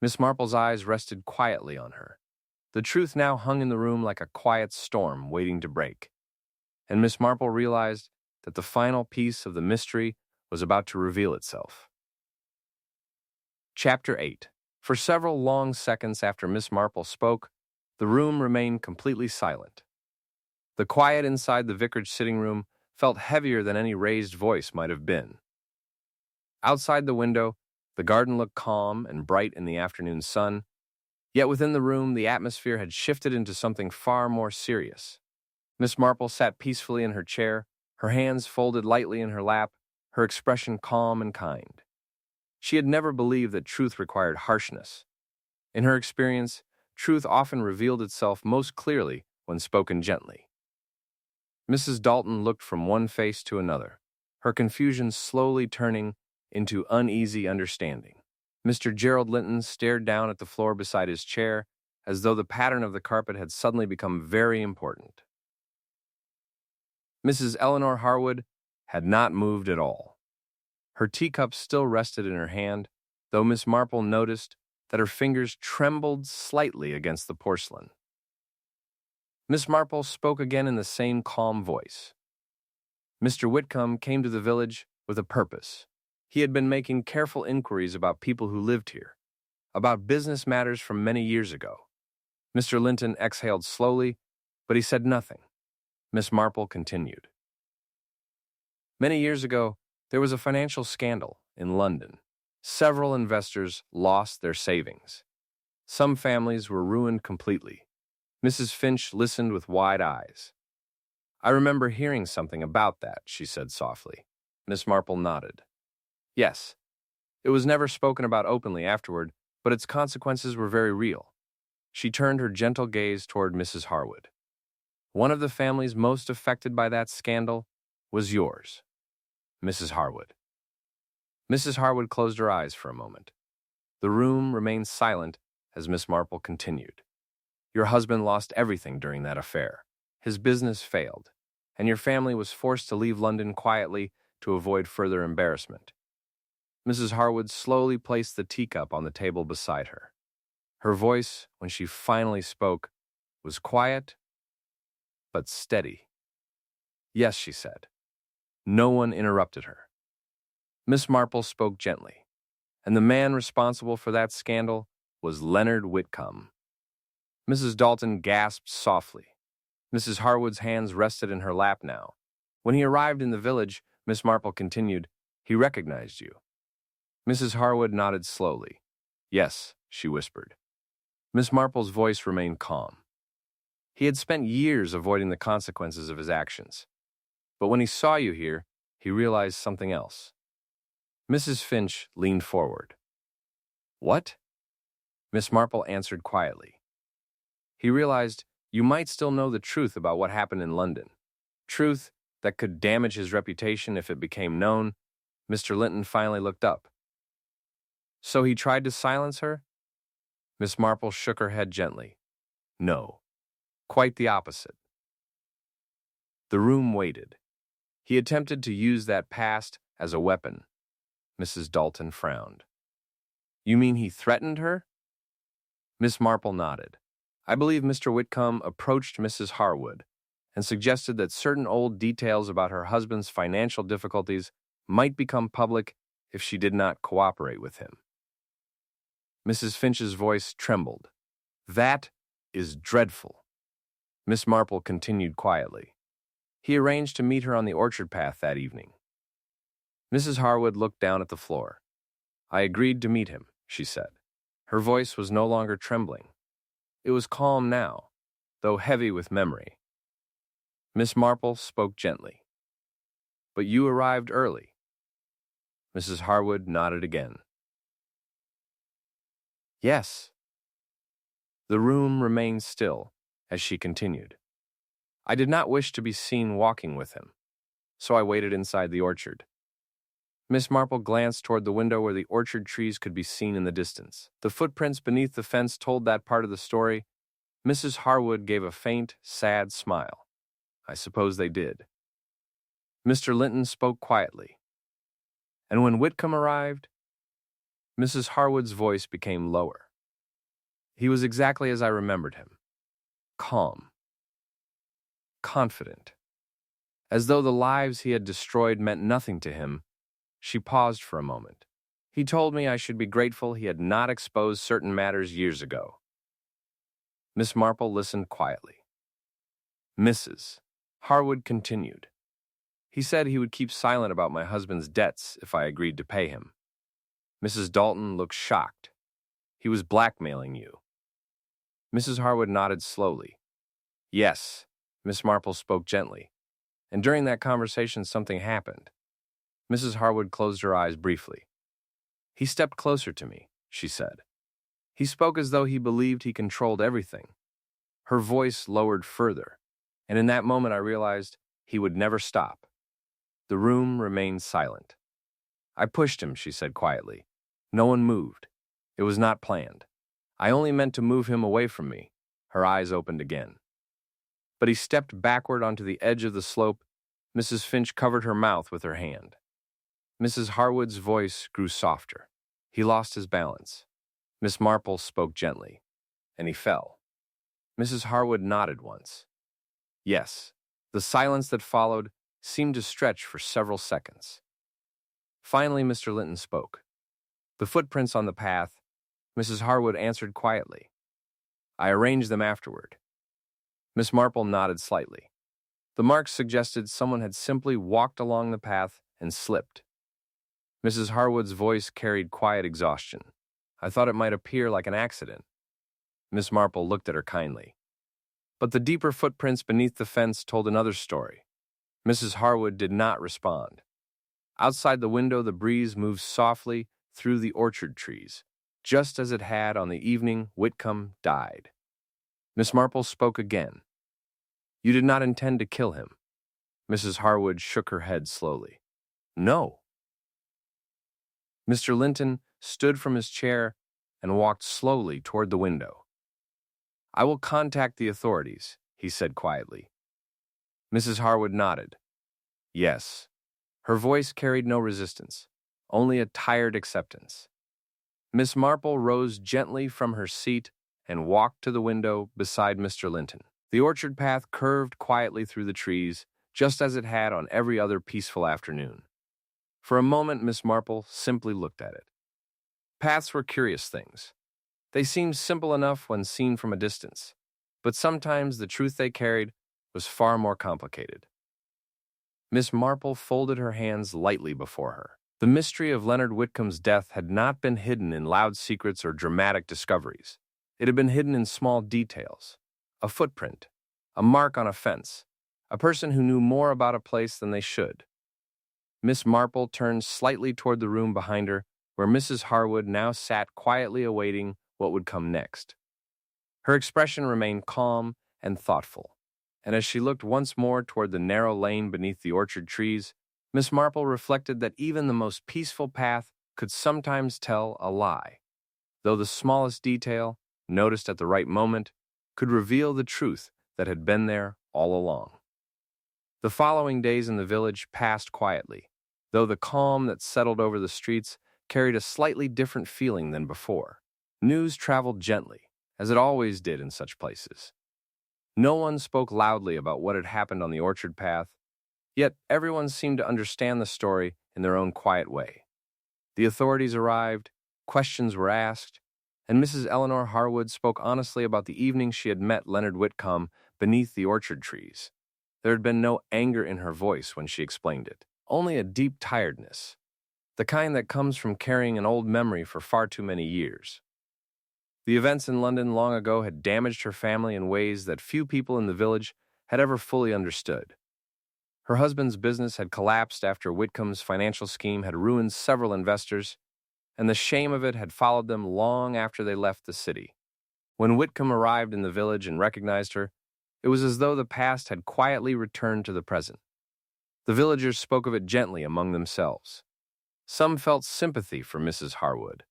Miss Marple's eyes rested quietly on her. The truth now hung in the room like a quiet storm waiting to break. And Miss Marple realized that the final piece of the mystery was about to reveal itself. Chapter 8. For several long seconds after Miss Marple spoke, the room remained completely silent. The quiet inside the vicarage sitting room felt heavier than any raised voice might have been. Outside the window, the garden looked calm and bright in the afternoon sun, yet within the room the atmosphere had shifted into something far more serious. Miss Marple sat peacefully in her chair, her hands folded lightly in her lap, her expression calm and kind. She had never believed that truth required harshness. In her experience, truth often revealed itself most clearly when spoken gently. Mrs. Dalton looked from one face to another, her confusion slowly turning into uneasy understanding. Mr. Gerald Linton stared down at the floor beside his chair, as though the pattern of the carpet had suddenly become very important. Mrs. Eleanor Harwood had not moved at all. Her teacup still rested in her hand, though Miss Marple noticed that her fingers trembled slightly against the porcelain. Miss Marple spoke again in the same calm voice. Mr. Whitcomb came to the village with a purpose. He had been making careful inquiries about people who lived here, about business matters from many years ago. Mr. Linton exhaled slowly, but he said nothing. Miss Marple continued. Many years ago, there was a financial scandal in London. Several investors lost their savings. Some families were ruined completely. Mrs. Finch listened with wide eyes. I remember hearing something about that, she said softly. Miss Marple nodded. Yes, it was never spoken about openly afterward, but its consequences were very real. She turned her gentle gaze toward Mrs. Harwood. One of the families most affected by that scandal was yours, Mrs. Harwood. Mrs. Harwood closed her eyes for a moment. The room remained silent as Miss Marple continued. Your husband lost everything during that affair. His business failed, and your family was forced to leave London quietly to avoid further embarrassment. Mrs. Harwood slowly placed the teacup on the table beside her. Her voice, when she finally spoke, was quiet but steady. Yes, she said. No one interrupted her. Miss Marple spoke gently, and the man responsible for that scandal was Leonard Whitcomb. Mrs. Dalton gasped softly. Mrs. Harwood's hands rested in her lap now. When he arrived in the village, Miss Marple continued, he recognized you. Mrs. Harwood nodded slowly. Yes, she whispered. Miss Marple's voice remained calm. He had spent years avoiding the consequences of his actions. But when he saw you here, he realized something else. Mrs. Finch leaned forward. What? Miss Marple answered quietly. He realized you might still know the truth about what happened in London. Truth that could damage his reputation if it became known. Mr. Linton finally looked up. So he tried to silence her? Miss Marple shook her head gently. No, quite the opposite. The room waited. He attempted to use that past as a weapon. Mrs. Dalton frowned. You mean he threatened her? Miss Marple nodded. I believe Mr. Whitcomb approached Mrs. Harwood and suggested that certain old details about her husband's financial difficulties might become public if she did not cooperate with him. Mrs. Finch's voice trembled. That is dreadful. Miss Marple continued quietly. He arranged to meet her on the orchard path that evening. Mrs. Harwood looked down at the floor. I agreed to meet him, she said. Her voice was no longer trembling. It was calm now, though heavy with memory. Miss Marple spoke gently. But you arrived early. Mrs. Harwood nodded again. Yes. The room remained still as she continued. I did not wish to be seen walking with him, so I waited inside the orchard. Miss Marple glanced toward the window where the orchard trees could be seen in the distance. The footprints beneath the fence told that part of the story. Mrs. Harwood gave a faint, sad smile. I suppose they did. Mr. Linton spoke quietly. And when Whitcomb arrived, Mrs. Harwood's voice became lower. He was exactly as I remembered him. Calm. Confident. As though the lives he had destroyed meant nothing to him, she paused for a moment. He told me I should be grateful he had not exposed certain matters years ago. Miss Marple listened quietly. Mrs. Harwood continued. He said he would keep silent about my husband's debts if I agreed to pay him. Mrs. Dalton looked shocked. He was blackmailing you. Mrs. Harwood nodded slowly. Yes, Miss Marple spoke gently. And during that conversation, something happened. Mrs. Harwood closed her eyes briefly. He stepped closer to me, she said. He spoke as though he believed he controlled everything. Her voice lowered further, and in that moment I realized he would never stop. The room remained silent. "I pushed him," she said quietly. "No one moved. It was not planned. I only meant to move him away from me." Her eyes opened again. But he stepped backward onto the edge of the slope. Mrs. Finch covered her mouth with her hand. Mrs. Harwood's voice grew softer. He lost his balance. Miss Marple spoke gently, and he fell. Mrs. Harwood nodded once. Yes. The silence that followed seemed to stretch for several seconds. Finally, Mr. Linton spoke. "The footprints on the path," Mrs. Harwood answered quietly. "I arranged them afterward." Miss Marple nodded slightly. "The marks suggested someone had simply walked along the path and slipped." Mrs. Harwood's voice carried quiet exhaustion. "I thought it might appear like an accident." Miss Marple looked at her kindly. But the deeper footprints beneath the fence told another story. Mrs. Harwood did not respond. Outside the window, the breeze moved softly through the orchard trees, just as it had on the evening Whitcomb died. Miss Marple spoke again. "You did not intend to kill him." Mrs. Harwood shook her head slowly. "No." Mr. Linton stood from his chair and walked slowly toward the window. "I will contact the authorities," he said quietly. Mrs. Harwood nodded. Yes. Her voice carried no resistance, only a tired acceptance. Miss Marple rose gently from her seat and walked to the window beside Mr. Linton. The orchard path curved quietly through the trees, just as it had on every other peaceful afternoon. For a moment, Miss Marple simply looked at it. Paths were curious things. They seemed simple enough when seen from a distance, but sometimes the truth they carried was far more complicated. Miss Marple folded her hands lightly before her. The mystery of Leonard Whitcomb's death had not been hidden in loud secrets or dramatic discoveries. It had been hidden in small details. A footprint, a mark on a fence, a person who knew more about a place than they should. Miss Marple turned slightly toward the room behind her, where Mrs. Harwood now sat quietly awaiting what would come next. Her expression remained calm and thoughtful, and as she looked once more toward the narrow lane beneath the orchard trees, Miss Marple reflected that even the most peaceful path could sometimes tell a lie, though the smallest detail, noticed at the right moment, could reveal the truth that had been there all along. The following days in the village passed quietly, though the calm that settled over the streets carried a slightly different feeling than before. News traveled gently, as it always did in such places. No one spoke loudly about what had happened on the orchard path, yet everyone seemed to understand the story in their own quiet way. The authorities arrived, questions were asked, and Mrs. Eleanor Harwood spoke honestly about the evening she had met Leonard Whitcomb beneath the orchard trees. There had been no anger in her voice when she explained it, only a deep tiredness, the kind that comes from carrying an old memory for far too many years. The events in London long ago had damaged her family in ways that few people in the village had ever fully understood. Her husband's business had collapsed after Whitcomb's financial scheme had ruined several investors, and the shame of it had followed them long after they left the city. When Whitcomb arrived in the village and recognized her, it was as though the past had quietly returned to the present. The villagers spoke of it gently among themselves. Some felt sympathy for Mrs. Harwood.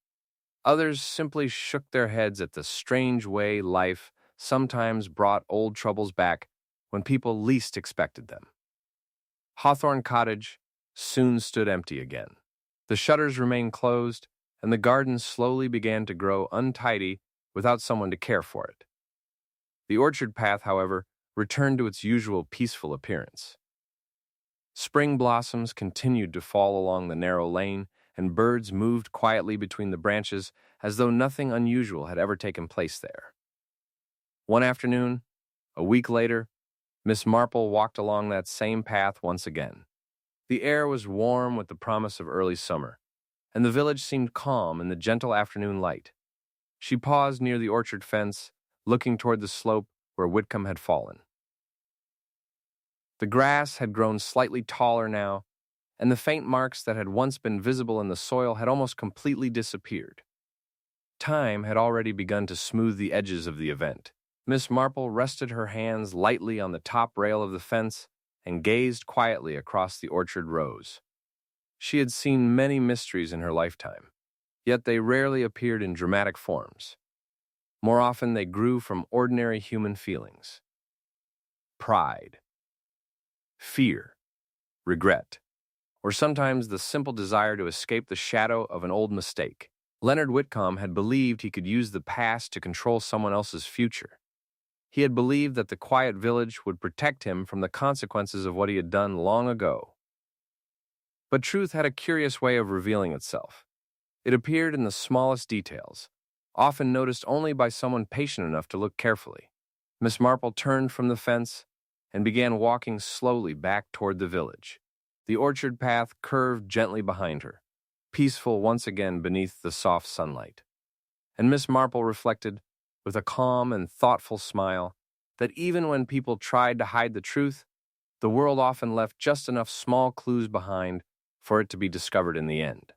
Others simply shook their heads at the strange way life sometimes brought old troubles back when people least expected them. Hawthorne Cottage soon stood empty again. The shutters remained closed, and the garden slowly began to grow untidy without someone to care for it. The orchard path, however, returned to its usual peaceful appearance. Spring blossoms continued to fall along the narrow lane, and birds moved quietly between the branches as though nothing unusual had ever taken place there. One afternoon, a week later, Miss Marple walked along that same path once again. The air was warm with the promise of early summer, and the village seemed calm in the gentle afternoon light. She paused near the orchard fence, looking toward the slope where Whitcomb had fallen. The grass had grown slightly taller now, and the faint marks that had once been visible in the soil had almost completely disappeared. Time had already begun to smooth the edges of the event. Miss Marple rested her hands lightly on the top rail of the fence and gazed quietly across the orchard rows. She had seen many mysteries in her lifetime, yet they rarely appeared in dramatic forms. More often, they grew from ordinary human feelings: pride, fear, regret, or sometimes the simple desire to escape the shadow of an old mistake. Leonard Whitcomb had believed he could use the past to control someone else's future. He had believed that the quiet village would protect him from the consequences of what he had done long ago. But truth had a curious way of revealing itself. It appeared in the smallest details, often noticed only by someone patient enough to look carefully. Miss Marple turned from the fence and began walking slowly back toward the village. The orchard path curved gently behind her, peaceful once again beneath the soft sunlight. And Miss Marple reflected, with a calm and thoughtful smile, that even when people tried to hide the truth, the world often left just enough small clues behind for it to be discovered in the end.